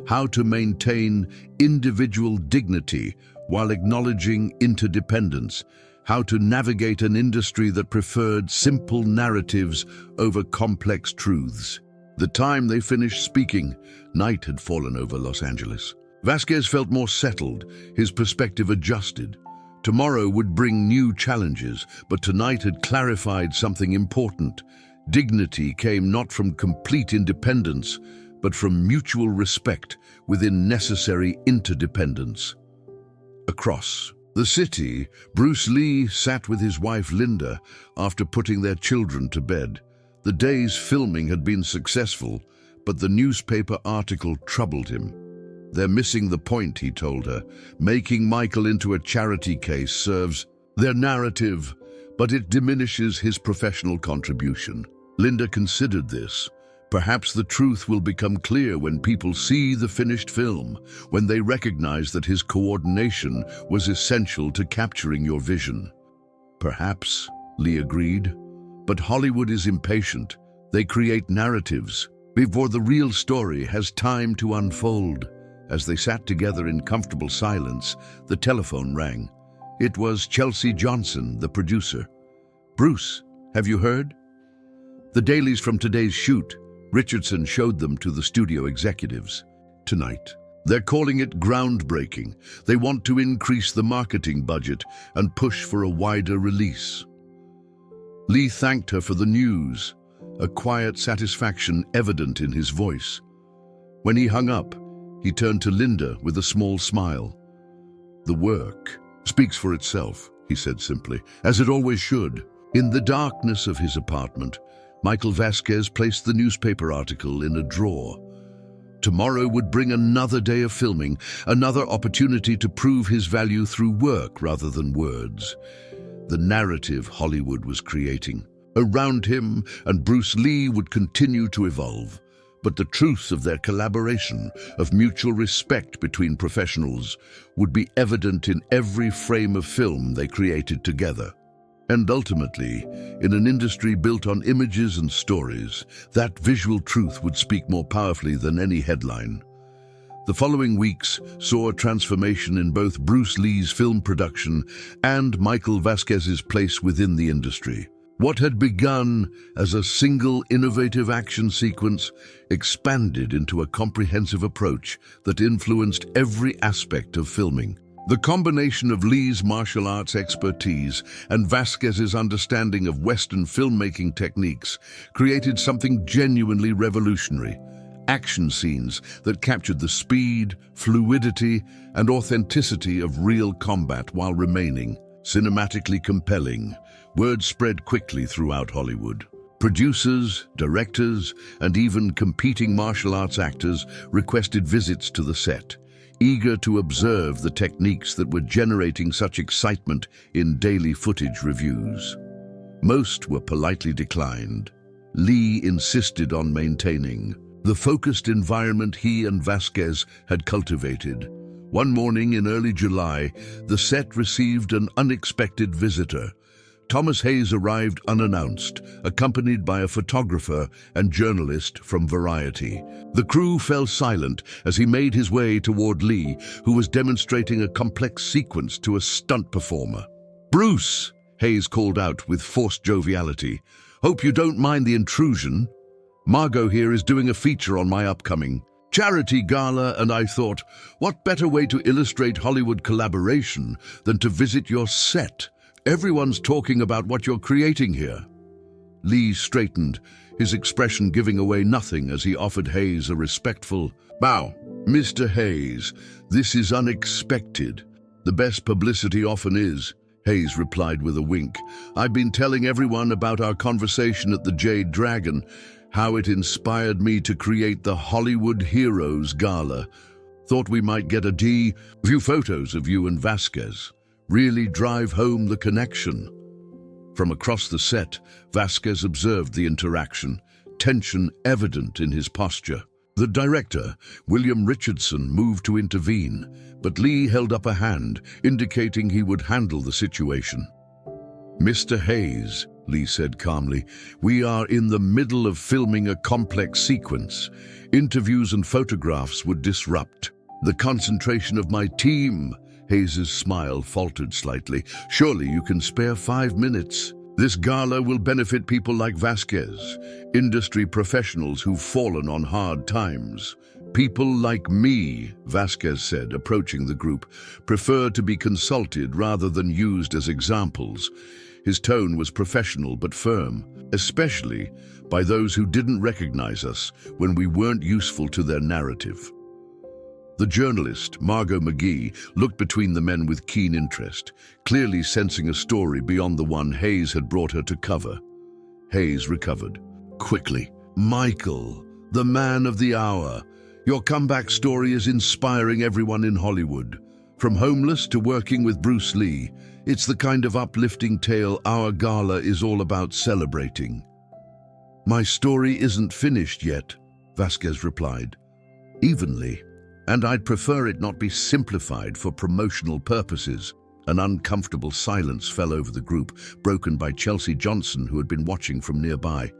how to maintain individual dignity while acknowledging interdependence, how to navigate an industry that preferred simple narratives over complex truths. The time they finished speaking, night had fallen over Los Angeles. Vasquez felt more settled, his perspective adjusted. Tomorrow would bring new challenges, but tonight had clarified something important. Dignity came not from complete independence, but from mutual respect within necessary interdependence. Across the city, Bruce Lee sat with his wife Linda after putting their children to bed. The day's filming had been successful, but the newspaper article troubled him. They're missing the point, he told her. Making Michael into a charity case serves their narrative, but it diminishes his professional contribution. Linda considered this. Perhaps the truth will become clear when people see the finished film, when they recognize that his coordination was essential to capturing your vision. Perhaps, Lee agreed, but Hollywood is impatient. They create narratives before the real story has time to unfold. As they sat together in comfortable silence, the telephone rang. It was Chelsea Johnson, the producer. "Bruce, have you heard? The dailies from today's shoot." Richardson showed them to the studio executives. "Tonight. They're calling it groundbreaking. They want to increase the marketing budget and push for a wider release." Lee thanked her for the news, a quiet satisfaction evident in his voice. When he hung up, he turned to Linda with a small smile. "The work speaks for itself," he said simply, "as it always should." In the darkness of his apartment, Michael Vasquez placed the newspaper article in a drawer. Tomorrow would bring another day of filming, another opportunity to prove his value through work rather than words. The narrative Hollywood was creating around him and Bruce Lee would continue to evolve. But the truth of their collaboration, of mutual respect between professionals, would be evident in every frame of film they created together. And ultimately, in an industry built on images and stories, that visual truth would speak more powerfully than any headline. The following weeks saw a transformation in both Bruce Lee's film production and Michael Vasquez's place within the industry. What had begun as a single innovative action sequence expanded into a comprehensive approach that influenced every aspect of filming. The combination of Lee's martial arts expertise and Vasquez's understanding of Western filmmaking techniques created something genuinely revolutionary. Action scenes that captured the speed, fluidity, and authenticity of real combat while remaining cinematically compelling. Word spread quickly throughout Hollywood. Producers, directors, and even competing martial arts actors requested visits to the set, eager to observe the techniques that were generating such excitement in daily footage reviews. Most were politely declined. Lee insisted on maintaining the focused environment he and Vasquez had cultivated. One morning in early July, the set received an unexpected visitor. Thomas Hayes arrived unannounced, accompanied by a photographer and journalist from Variety. The crew fell silent as he made his way toward Lee, who was demonstrating a complex sequence to a stunt performer. "Bruce," Hayes called out with forced joviality, "hope you don't mind the intrusion. Margot here is doing a feature on my upcoming charity gala, and I thought, what better way to illustrate Hollywood collaboration than to visit your set? Everyone's talking about what you're creating here." Lee straightened, his expression giving away nothing as he offered Hayes a respectful bow. "Mr. Hayes, this is unexpected. The best publicity often is," Hayes replied with a wink. "I've been telling everyone about our conversation at the Jade Dragon, how it inspired me to create the Hollywood Heroes Gala. Thought we might get a D. View photos of you and Vasquez. Really drive home the connection." From across the set, Vasquez observed the interaction, tension evident in his posture. The director, William Richardson, moved to intervene, but Lee held up a hand, indicating he would handle the situation. "Mr. Hayes," Lee said calmly, "we are in the middle of filming a complex sequence. Interviews and photographs would disrupt the concentration of my team." Hayes's smile faltered slightly. "Surely you can spare 5 minutes. This gala will benefit people like Vasquez, industry professionals who've fallen on hard times. People like me," Vasquez said, approaching the group, "prefer to be consulted rather than used as examples." His tone was professional but firm, especially by those who didn't recognize us when we weren't useful to their narrative. The journalist, Margot McGee, looked between the men with keen interest, clearly sensing a story beyond the one Hayes had brought her to cover. Hayes recovered quickly. "Michael, the man of the hour. Your comeback story is inspiring everyone in Hollywood. From homeless to working with Bruce Lee, it's the kind of uplifting tale our gala is all about celebrating." "My story isn't finished yet," Vasquez replied, evenly. "And I'd prefer it not be simplified for promotional purposes." An uncomfortable silence fell over the group, broken by Chelsea Johnson, who had been watching from nearby.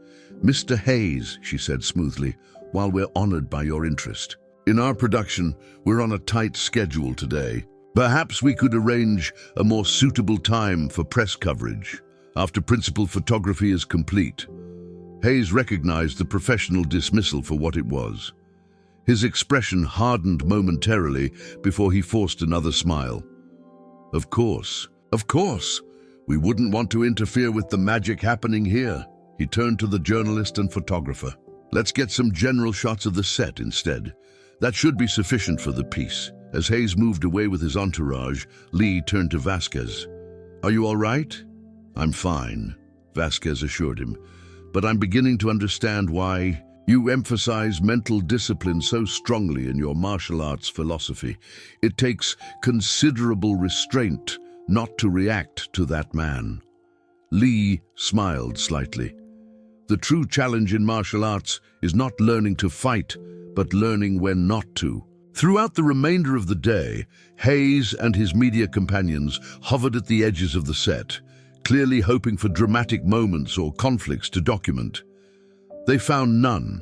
"Mr. Hayes," she said smoothly, "while we're honored by your interest, in our production, we're on a tight schedule today. Perhaps we could arrange a more suitable time for press coverage, after principal photography is complete." Hayes recognized the professional dismissal for what it was. His expression hardened momentarily before he forced another smile. Of course. We wouldn't want to interfere with the magic happening here." He turned to the journalist and photographer. "Let's get some general shots of the set instead. That should be sufficient for the piece." As Hayes moved away with his entourage, Lee turned to Vasquez. "Are you all right?" "I'm fine," Vasquez assured him. "But I'm beginning to understand why you emphasize mental discipline so strongly in your martial arts philosophy. It takes considerable restraint not to react to that man." Lee smiled slightly. "The true challenge in martial arts is not learning to fight, but learning when not to." Throughout the remainder of the day, Hayes and his media companions hovered at the edges of the set, clearly hoping for dramatic moments or conflicts to document. They found none.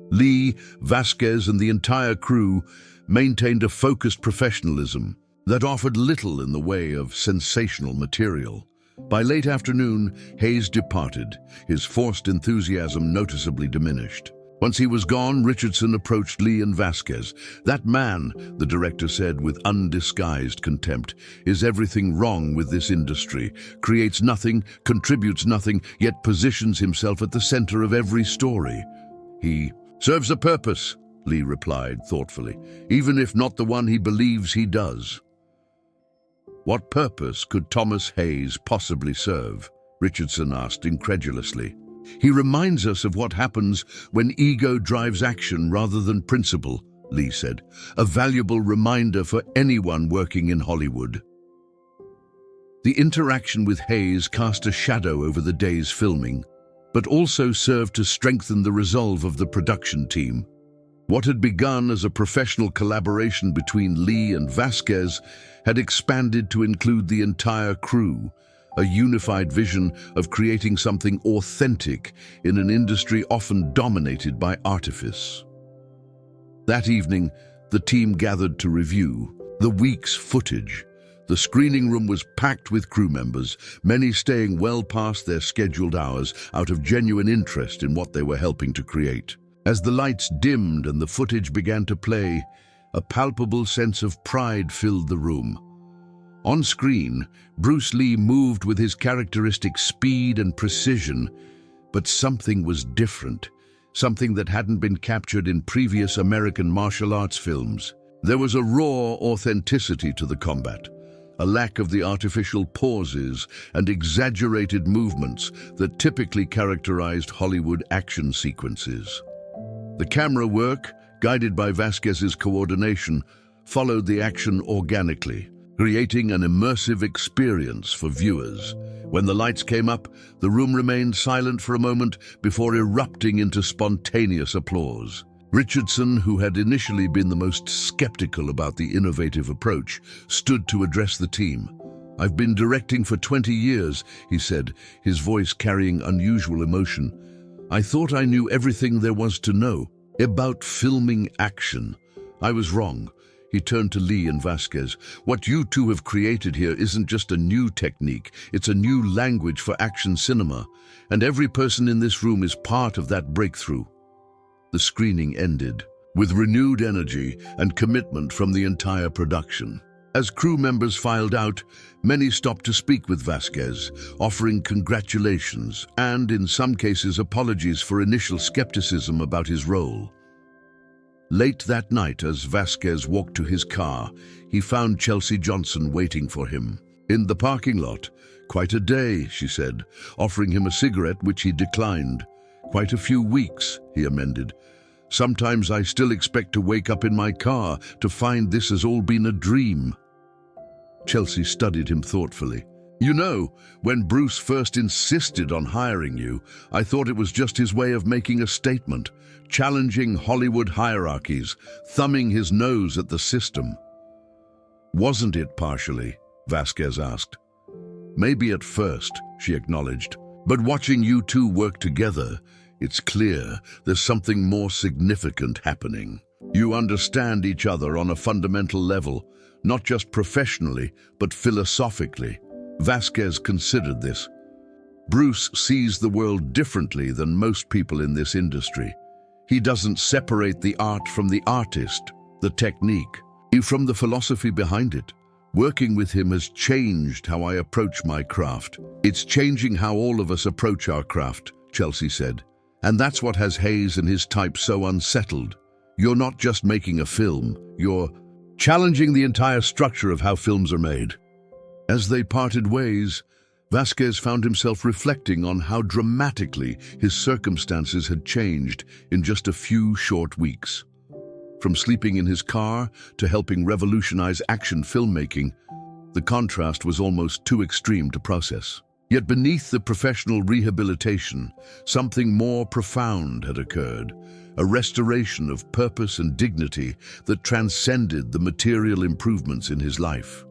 Lee, Vasquez, and the entire crew maintained a focused professionalism that offered little in the way of sensational material. By late afternoon, Hayes departed, his forced enthusiasm noticeably diminished. Once he was gone, Richardson approached Lee and Vasquez. "That man," the director said with undisguised contempt, "is everything wrong with this industry. Creates nothing, contributes nothing, yet positions himself at the center of every story." "He serves a purpose," Lee replied thoughtfully, "even if not the one he believes he does." "What purpose could Thomas Hayes possibly serve?" Richardson asked incredulously. "He reminds us of what happens when ego drives action rather than principle," Lee said. "A valuable reminder for anyone working in Hollywood." The interaction with Hayes cast a shadow over the day's filming, but also served to strengthen the resolve of the production team. What had begun as a professional collaboration between Lee and Vasquez had expanded to include the entire crew, a unified vision of creating something authentic in an industry often dominated by artifice. That evening, the team gathered to review the week's footage. The screening room was packed with crew members, many staying well past their scheduled hours out of genuine interest in what they were helping to create. As the lights dimmed and the footage began to play, a palpable sense of pride filled the room. On screen, Bruce Lee moved with his characteristic speed and precision, but something was different, something that hadn't been captured in previous American martial arts films. There was a raw authenticity to the combat, a lack of the artificial pauses and exaggerated movements that typically characterized Hollywood action sequences. The camera work, guided by Vasquez's coordination, followed the action organically, creating an immersive experience for viewers. When the lights came up, the room remained silent for a moment before erupting into spontaneous applause. Richardson, who had initially been the most skeptical about the innovative approach, stood to address the team. "I've been directing for 20 years, he said, his voice carrying unusual emotion. "I thought I knew everything there was to know about filming action. I was wrong." He turned to Lee and Vasquez. "What you two have created here isn't just a new technique, it's a new language for action cinema, and every person in this room is part of that breakthrough." The screening ended with renewed energy and commitment from the entire production. As crew members filed out, many stopped to speak with Vasquez, offering congratulations and, in some cases, apologies for initial skepticism about his role. Late that night, as Vasquez walked to his car, he found Chelsea Johnson waiting for him. In the parking lot. "Quite a day," she said, offering him a cigarette which he declined. "Quite a few weeks," he amended. "Sometimes I still expect to wake up in my car to find this has all been a dream." Chelsea studied him thoughtfully. "You know, when Bruce first insisted on hiring you, I thought it was just his way of making a statement, challenging Hollywood hierarchies, thumbing his nose at the system." "Wasn't it partially?" Vasquez asked. "Maybe at first," she acknowledged. "But watching you two work together, it's clear there's something more significant happening. You understand each other on a fundamental level, not just professionally, but philosophically." Vasquez considered this. "Bruce sees the world differently than most people in this industry. He doesn't separate the art from the artist, the technique, from the philosophy behind it. Working with him has changed how I approach my craft. It's changing how all of us approach our craft," Chelsea said. "And that's what has Hayes and his type so unsettled. You're not just making a film, you're challenging the entire structure of how films are made." As they parted ways, Vasquez found himself reflecting on how dramatically his circumstances had changed in just a few short weeks. From sleeping in his car to helping revolutionize action filmmaking, the contrast was almost too extreme to process. Yet beneath the professional rehabilitation, something more profound had occurred, a restoration of purpose and dignity that transcended the material improvements in his life.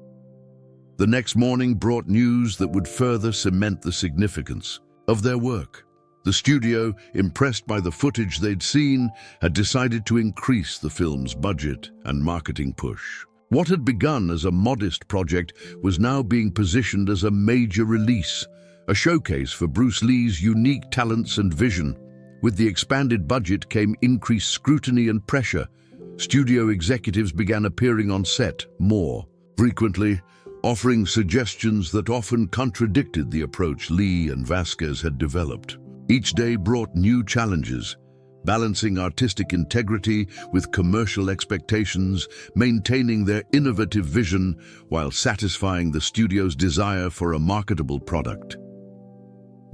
The next morning brought news that would further cement the significance of their work. The studio, impressed by the footage they'd seen, had decided to increase the film's budget and marketing push. What had begun as a modest project was now being positioned as a major release, a showcase for Bruce Lee's unique talents and vision. With the expanded budget came increased scrutiny and pressure. Studio executives began appearing on set more frequently, offering suggestions that often contradicted the approach Lee and Vasquez had developed. Each day brought new challenges, balancing artistic integrity with commercial expectations, maintaining their innovative vision while satisfying the studio's desire for a marketable product.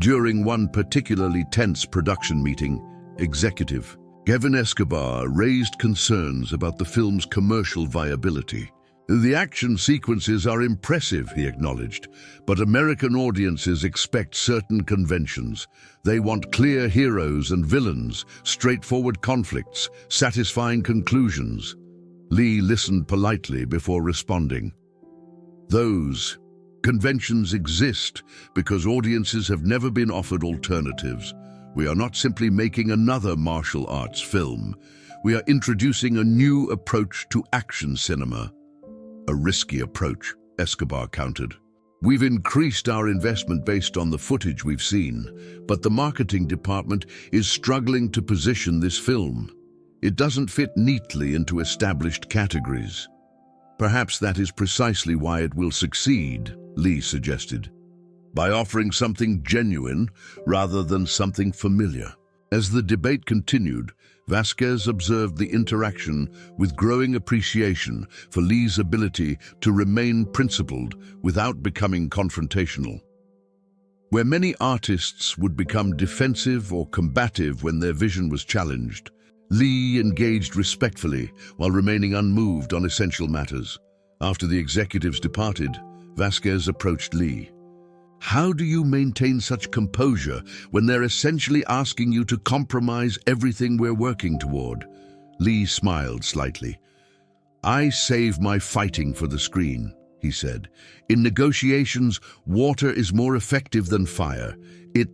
During one particularly tense production meeting, executive Kevin Escobar raised concerns about the film's commercial viability. "The action sequences are impressive," he acknowledged, "but American audiences expect certain conventions. They want clear heroes and villains, straightforward conflicts, satisfying conclusions." Lee listened politely before responding. "Those conventions exist because audiences have never been offered alternatives. We are not simply making another martial arts film. We are introducing a new approach to action cinema." "A risky approach," Escobar countered. "We've increased our investment based on the footage we've seen, but the marketing department is struggling to position this film. It doesn't fit neatly into established categories." "Perhaps that is precisely why it will succeed," Lee suggested, "by offering something genuine rather than something familiar." As the debate continued, Vasquez observed the interaction with growing appreciation for Lee's ability to remain principled without becoming confrontational. Where many artists would become defensive or combative when their vision was challenged, Lee engaged respectfully while remaining unmoved on essential matters. After the executives departed, Vasquez approached Lee. "How do you maintain such composure when they're essentially asking you to compromise everything we're working toward?" Lee smiled slightly. "I save my fighting for the screen," he said. "In negotiations, water is more effective than fire. It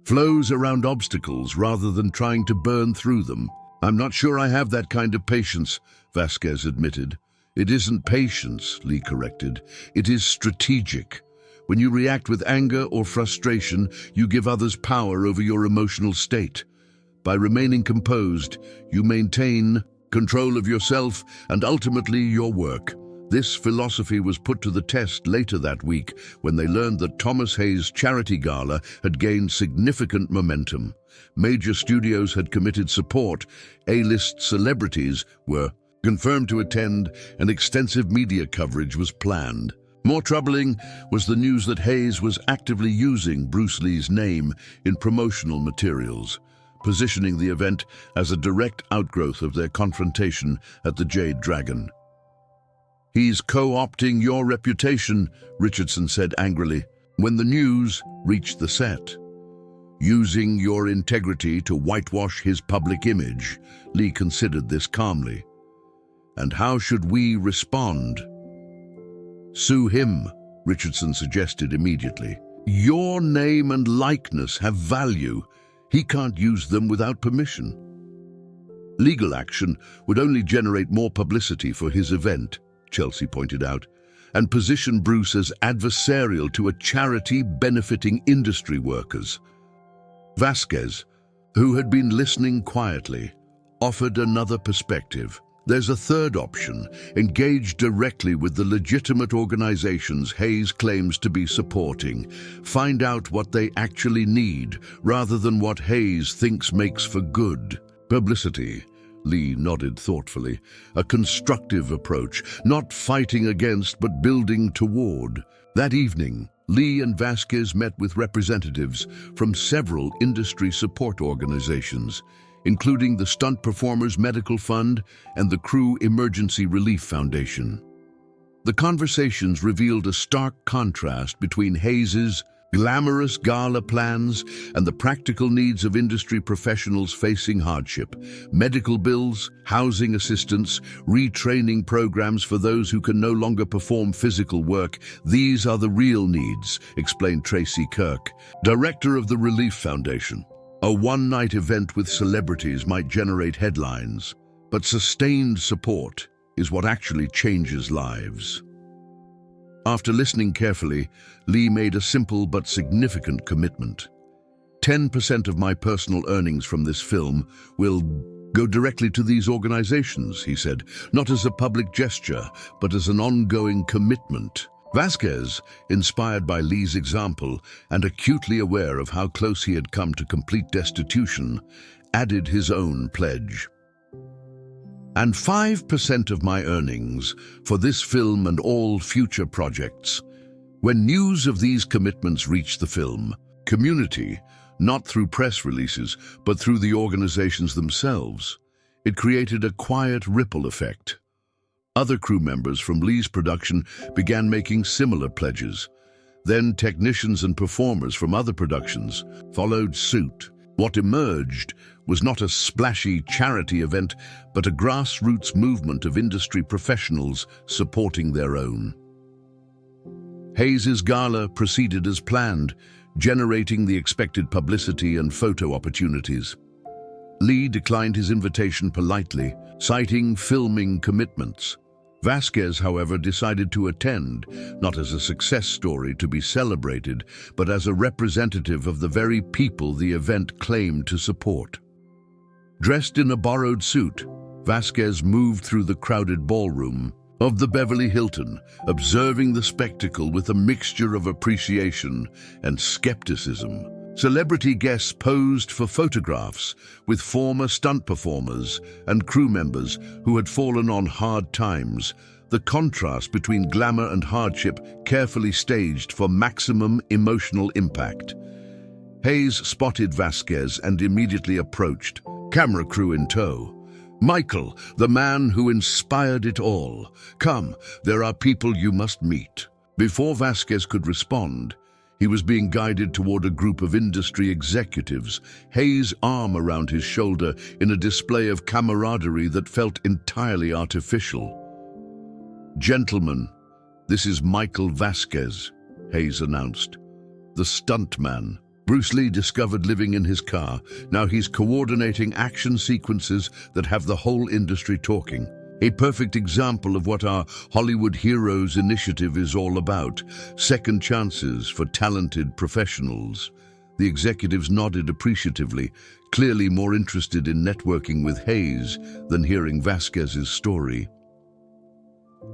flows around obstacles rather than trying to burn through them." "I'm not sure I have that kind of patience," Vasquez admitted. "It isn't patience," Lee corrected. "It is strategic. When you react with anger or frustration, you give others power over your emotional state. By remaining composed, you maintain control of yourself and ultimately your work." This philosophy was put to the test later that week when they learned that Thomas Hayes' charity gala had gained significant momentum. Major studios had committed support, A-list celebrities were confirmed to attend, and extensive media coverage was planned. More troubling was the news that Hayes was actively using Bruce Lee's name in promotional materials, positioning the event as a direct outgrowth of their confrontation at the Jade Dragon. "He's co-opting your reputation," Richardson said angrily, when the news reached the set. "Using your integrity to whitewash his public image," Lee considered this calmly. "And how should we respond?" "Sue him," Richardson suggested immediately. "Your name and likeness have value. He can't use them without permission." "Legal action would only generate more publicity for his event," Chelsea pointed out, "and position Bruce as adversarial to a charity benefiting industry workers." Vasquez, who had been listening quietly, offered another perspective. "There's a third option: engage directly with the legitimate organizations Hayes claims to be supporting. Find out what they actually need, rather than what Hayes thinks makes for good publicity." Lee nodded thoughtfully. "A constructive approach, not fighting against but building toward." That evening, Lee and Vasquez met with representatives from several industry support organizations, including the Stunt Performers Medical Fund and the Crew Emergency Relief Foundation. The conversations revealed a stark contrast between Hayes's glamorous gala plans and the practical needs of industry professionals facing hardship. Medical bills, housing assistance, retraining programs for those who can no longer perform physical work. "These are the real needs," explained Tracy Kirk, director of the Relief Foundation. "A one-night event with celebrities might generate headlines, but sustained support is what actually changes lives." After listening carefully, Lee made a simple but significant commitment. 10% of my personal earnings from this film will go directly to these organizations," he said, "not as a public gesture, but as an ongoing commitment." Vasquez, inspired by Lee's example and acutely aware of how close he had come to complete destitution, added his own pledge. "And 5% of my earnings for this film and all future projects." When news of these commitments reached the film community, not through press releases, but through the organizations themselves, it created a quiet ripple effect. Other crew members from Lee's production began making similar pledges. Then technicians and performers from other productions followed suit. What emerged was not a splashy charity event, but a grassroots movement of industry professionals supporting their own. Hayes's gala proceeded as planned, generating the expected publicity and photo opportunities. Lee declined his invitation politely, citing filming commitments. Vasquez, however, decided to attend, not as a success story to be celebrated, but as a representative of the very people the event claimed to support. Dressed in a borrowed suit, Vasquez moved through the crowded ballroom of the Beverly Hilton, observing the spectacle with a mixture of appreciation and skepticism. Celebrity guests posed for photographs with former stunt performers and crew members who had fallen on hard times, the contrast between glamour and hardship carefully staged for maximum emotional impact. Hayes spotted Vasquez and immediately approached, camera crew in tow. Michael, the man who inspired it all. Come, there are people you must meet. Before Vasquez could respond, he was being guided toward a group of industry executives, Hayes' arm around his shoulder in a display of camaraderie that felt entirely artificial. "Gentlemen, this is Michael Vasquez," Hayes announced. "The Stuntman. Bruce Lee discovered living in his car. Now he's coordinating action sequences that have the whole industry talking. A perfect example of what our Hollywood Heroes initiative is all about. Second chances for talented professionals." The executives nodded appreciatively, clearly more interested in networking with Hayes than hearing Vasquez's story.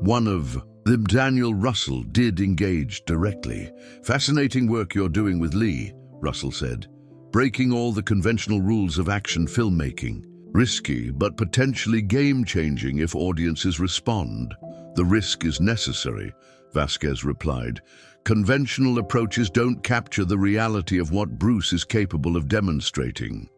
One of them, Daniel Russell, did engage directly. "Fascinating work you're doing with Lee," Russell said. "Breaking all the conventional rules of action filmmaking. Risky, but potentially game-changing if audiences respond." "The risk is necessary," Vasquez replied. "Conventional approaches don't capture the reality of what Bruce is capable of demonstrating."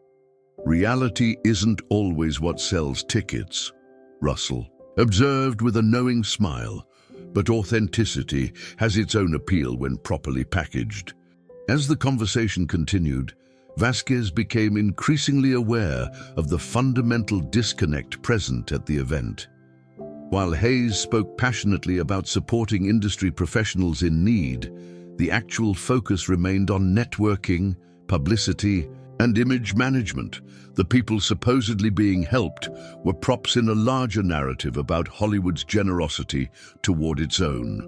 "Reality isn't always what sells tickets," Russell observed with a knowing smile, "but authenticity has its own appeal when properly packaged." As the conversation continued, Vasquez became increasingly aware of the fundamental disconnect present at the event. While Hayes spoke passionately about supporting industry professionals in need, the actual focus remained on networking, publicity, and image management. The people supposedly being helped were props in a larger narrative about Hollywood's generosity toward its own.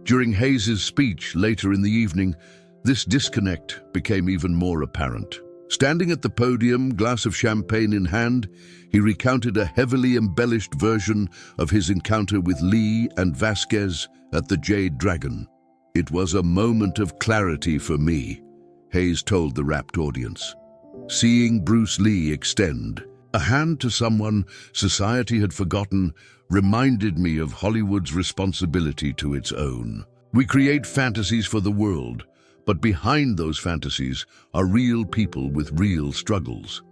During Hayes' speech later in the evening, this disconnect became even more apparent. Standing at the podium, glass of champagne in hand, he recounted a heavily embellished version of his encounter with Lee and Vasquez at the Jade Dragon. "It was a moment of clarity for me," Hayes told the rapt audience. "Seeing Bruce Lee extend a hand to someone society had forgotten reminded me of Hollywood's responsibility to its own. We create fantasies for the world, but behind those fantasies are real people with real struggles."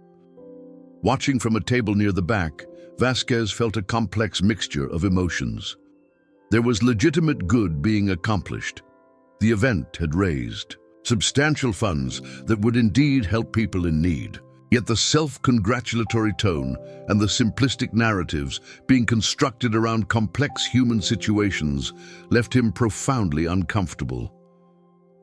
Watching from a table near the back, Vasquez felt a complex mixture of emotions. There was legitimate good being accomplished. The event had raised substantial funds that would indeed help people in need. Yet the self-congratulatory tone and the simplistic narratives being constructed around complex human situations left him profoundly uncomfortable.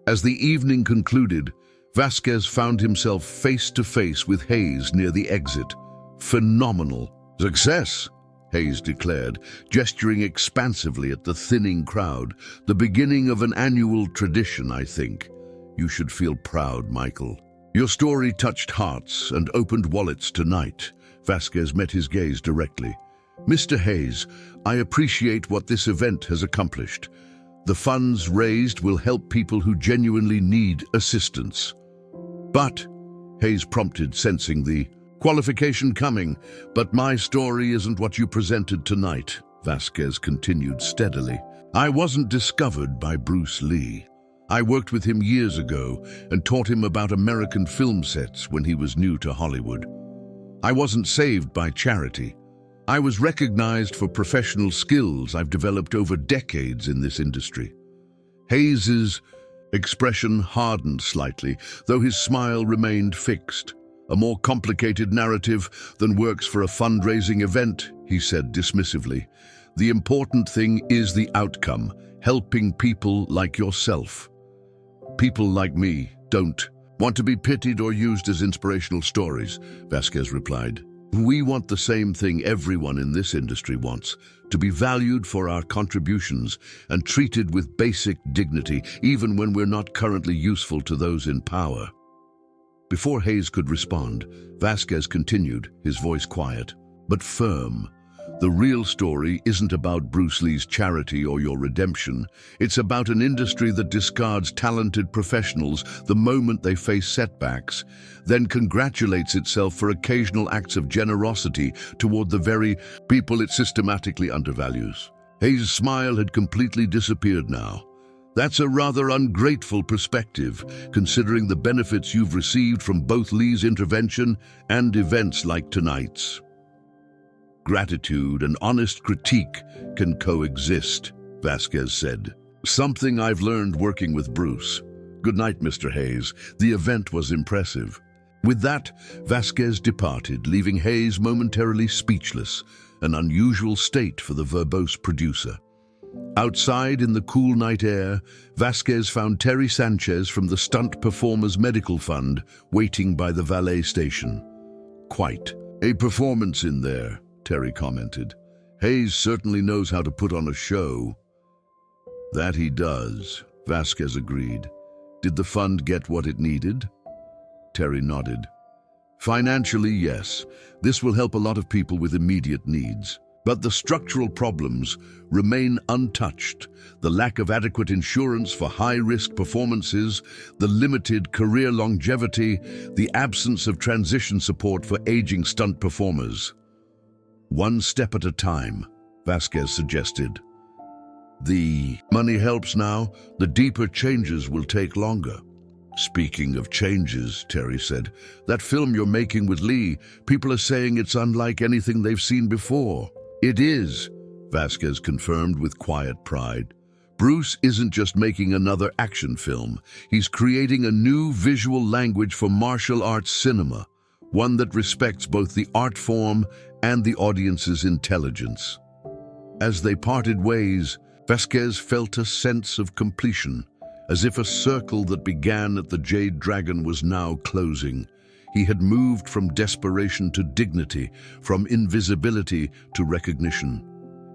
As the evening concluded, Vasquez found himself face to face with Hayes near the exit. "Phenomenal success," Hayes declared, gesturing expansively at the thinning crowd. "The beginning of an annual tradition, I think. You should feel proud, Michael. Your story touched hearts and opened wallets tonight." Vasquez met his gaze directly. "Mr. Hayes, I appreciate what this event has accomplished. The funds raised will help people who genuinely need assistance." "But," Hayes prompted, sensing the qualification coming, "but my story isn't what you presented tonight," Vasquez continued steadily. "I wasn't discovered by Bruce Lee. I worked with him years ago and taught him about American film sets when he was new to Hollywood. I wasn't saved by charity. I was recognized for professional skills I've developed over decades in this industry." Hayes's expression hardened slightly, though his smile remained fixed. "A more complicated narrative than works for a fundraising event," he said dismissively. "The important thing is the outcome, helping people like yourself. People like me don't want to be pitied or used as inspirational stories," Vasquez replied. "We want the same thing everyone in this industry wants, to be valued for our contributions and treated with basic dignity, even when we're not currently useful to those in power." Before Hayes could respond, Vasquez continued, his voice quiet but firm. "The real story isn't about Bruce Lee's charity or your redemption. It's about an industry that discards talented professionals the moment they face setbacks, then congratulates itself for occasional acts of generosity toward the very people it systematically undervalues." Hayes' smile had completely disappeared now. That's a rather ungrateful perspective, considering the benefits you've received from both Lee's intervention and events like tonight's. Gratitude and honest critique can coexist, Vasquez said. Something I've learned working with Bruce. Good night, Mr. Hayes. The event was impressive. With that, Vasquez departed, leaving Hayes momentarily speechless, an unusual state for the verbose producer. Outside in the cool night air, Vasquez found Terry Sanchez from the Stunt Performers Medical Fund waiting by the valet station. Quite a performance in there, Terry commented. Hayes certainly knows how to put on a show. That he does, Vasquez agreed. Did the fund get what it needed? Terry nodded. Financially, yes. This will help a lot of people with immediate needs. But the structural problems remain untouched. The lack of adequate insurance for high-risk performances, the limited career longevity, the absence of transition support for aging stunt performers. One step at a time, Vasquez suggested. The money helps now, the deeper changes will take longer. Speaking of changes, Terry said, that film you're making with Lee, people are saying it's unlike anything they've seen before. It is, Vasquez confirmed with quiet pride. Bruce isn't just making another action film. He's creating a new visual language for martial arts cinema, one that respects both the art form and the audience's intelligence. As they parted ways, Vasquez felt a sense of completion, as if a circle that began at the Jade Dragon was now closing. He had moved from desperation to dignity, from invisibility to recognition.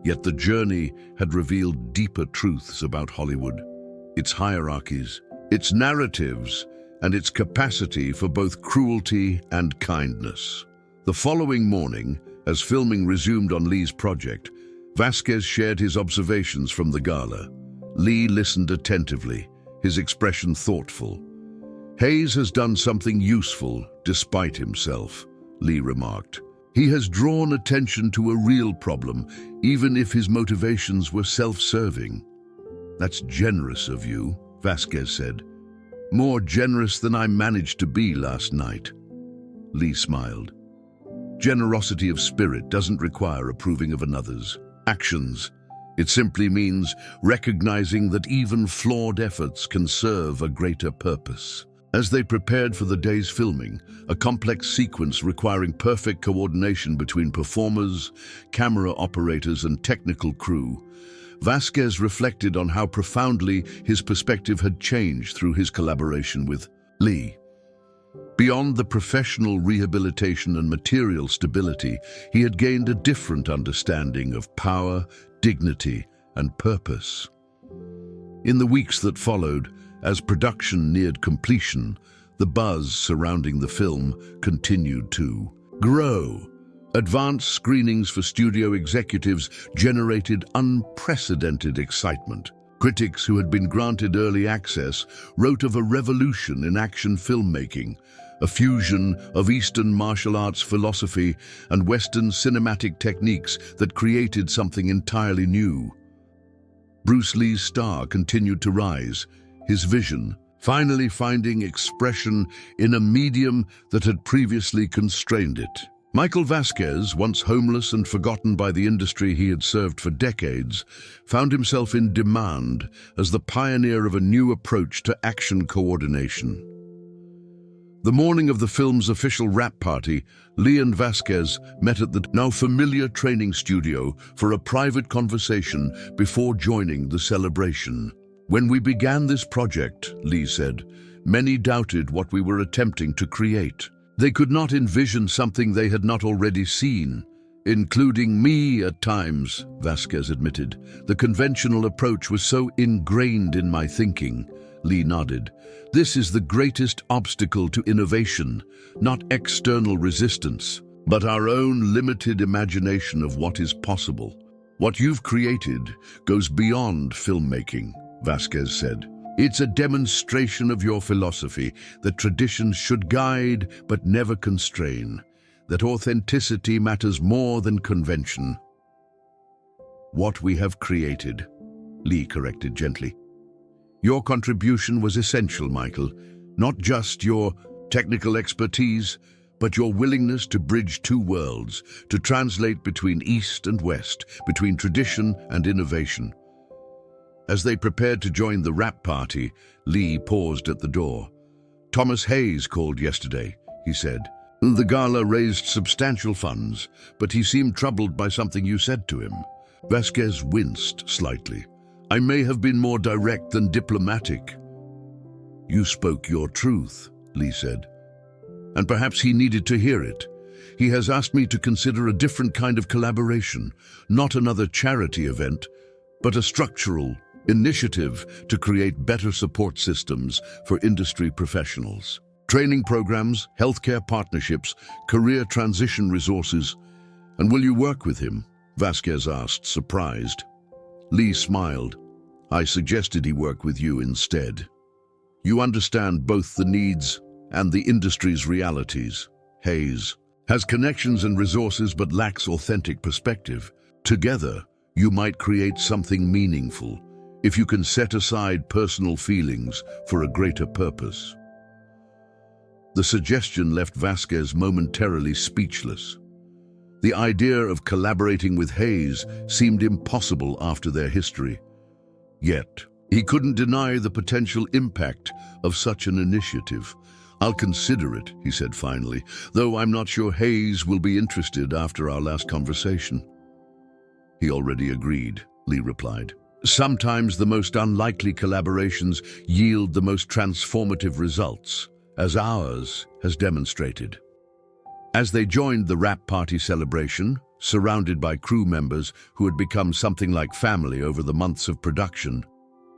Yet the journey had revealed deeper truths about Hollywood, its hierarchies, its narratives, and its capacity for both cruelty and kindness. The following morning, as filming resumed on Lee's project, Vasquez shared his observations from the gala. Lee listened attentively, his expression thoughtful. Hayes has done something useful, despite himself, Lee remarked. He has drawn attention to a real problem, even if his motivations were self-serving. That's generous of you, Vasquez said. More generous than I managed to be last night. Lee smiled. Generosity of spirit doesn't require approving of another's actions. It simply means recognizing that even flawed efforts can serve a greater purpose. As they prepared for the day's filming, a complex sequence requiring perfect coordination between performers, camera operators, and technical crew, Vasquez reflected on how profoundly his perspective had changed through his collaboration with Lee. Beyond the professional rehabilitation and material stability, he had gained a different understanding of power, dignity, and purpose. In the weeks that followed, as production neared completion, the buzz surrounding the film continued to grow. Advanced screenings for studio executives generated unprecedented excitement. Critics who had been granted early access wrote of a revolution in action filmmaking, a fusion of Eastern martial arts philosophy and Western cinematic techniques that created something entirely new. Bruce Lee's star continued to rise, his vision finally finding expression in a medium that had previously constrained it. Michael Vasquez, once homeless and forgotten by the industry he had served for decades, found himself in demand as the pioneer of a new approach to action coordination. The morning of the film's official wrap party, Lee and Vasquez met at the now familiar training studio for a private conversation before joining the celebration. When we began this project, Lee said, many doubted what we were attempting to create. They could not envision something they had not already seen, including me at times, Vasquez admitted. The conventional approach was so ingrained in my thinking. Lee nodded. This is the greatest obstacle to innovation, not external resistance, but our own limited imagination of what is possible. What you've created goes beyond filmmaking, Vasquez said. It's a demonstration of your philosophy that traditions should guide but never constrain, that authenticity matters more than convention. What we have created, Lee corrected gently. Your contribution was essential, Michael. Not just your technical expertise, but your willingness to bridge two worlds, to translate between East and West, between tradition and innovation. As they prepared to join the wrap party, Lee paused at the door. "Thomas Hayes called yesterday," he said. "The gala raised substantial funds, but he seemed troubled by something you said to him." Vasquez winced slightly. "I may have been more direct than diplomatic." "You spoke your truth," Lee said. "And perhaps he needed to hear it. He has asked me to consider a different kind of collaboration, not another charity event, but a structural initiative to create better support systems for industry professionals. Training programs, healthcare partnerships, career transition resources. And will you work with him?" Vasquez asked, surprised. Lee smiled. "I suggested he work with you instead. You understand both the needs and the industry's realities. Hayes has connections and resources but lacks authentic perspective. Together, you might create something meaningful if you can set aside personal feelings for a greater purpose." The suggestion left Vasquez momentarily speechless. The idea of collaborating with Hayes seemed impossible after their history. Yet, he couldn't deny the potential impact of such an initiative. "I'll consider it," he said finally, "though I'm not sure Hayes will be interested after our last conversation." "He already agreed," Lee replied. "Sometimes the most unlikely collaborations yield the most transformative results, as ours has demonstrated." As they joined the wrap party celebration, surrounded by crew members who had become something like family over the months of production,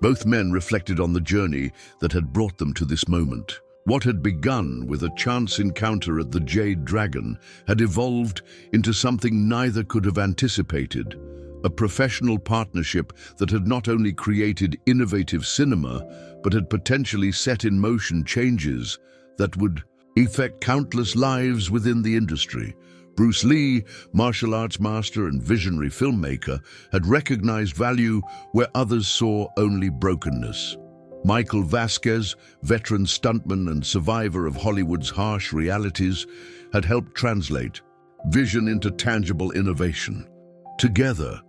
both men reflected on the journey that had brought them to this moment. What had begun with a chance encounter at the Jade Dragon had evolved into something neither could have anticipated, a professional partnership that had not only created innovative cinema, but had potentially set in motion changes that would affect countless lives within the industry. Bruce Lee, martial arts master and visionary filmmaker, had recognized value where others saw only brokenness. Michael Vasquez, veteran stuntman and survivor of Hollywood's harsh realities, had helped translate vision into tangible innovation. Together,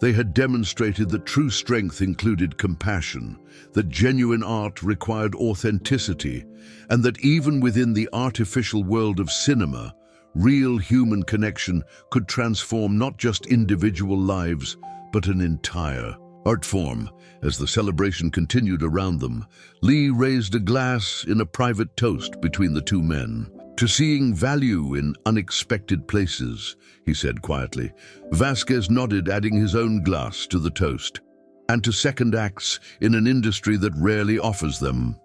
they had demonstrated that true strength included compassion, that genuine art required authenticity, and that even within the artificial world of cinema, real human connection could transform not just individual lives, but an entire art form. As the celebration continued around them, Lee raised a glass in a private toast between the two men. "To seeing value in unexpected places," he said quietly. Vasquez nodded, adding his own glass to the toast. "And to second acts in an industry that rarely offers them."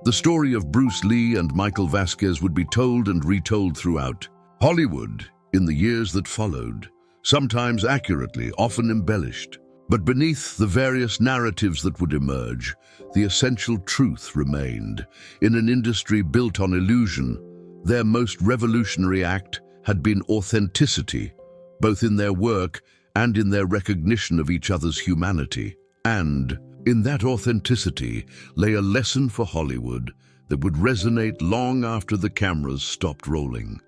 The story of Bruce Lee and Michael Vasquez would be told and retold throughout Hollywood in the years that followed, sometimes accurately, often embellished. But beneath the various narratives that would emerge, the essential truth remained. In an industry built on illusion, their most revolutionary act had been authenticity, both in their work and in their recognition of each other's humanity. And in that authenticity lay a lesson for Hollywood that would resonate long after the cameras stopped rolling.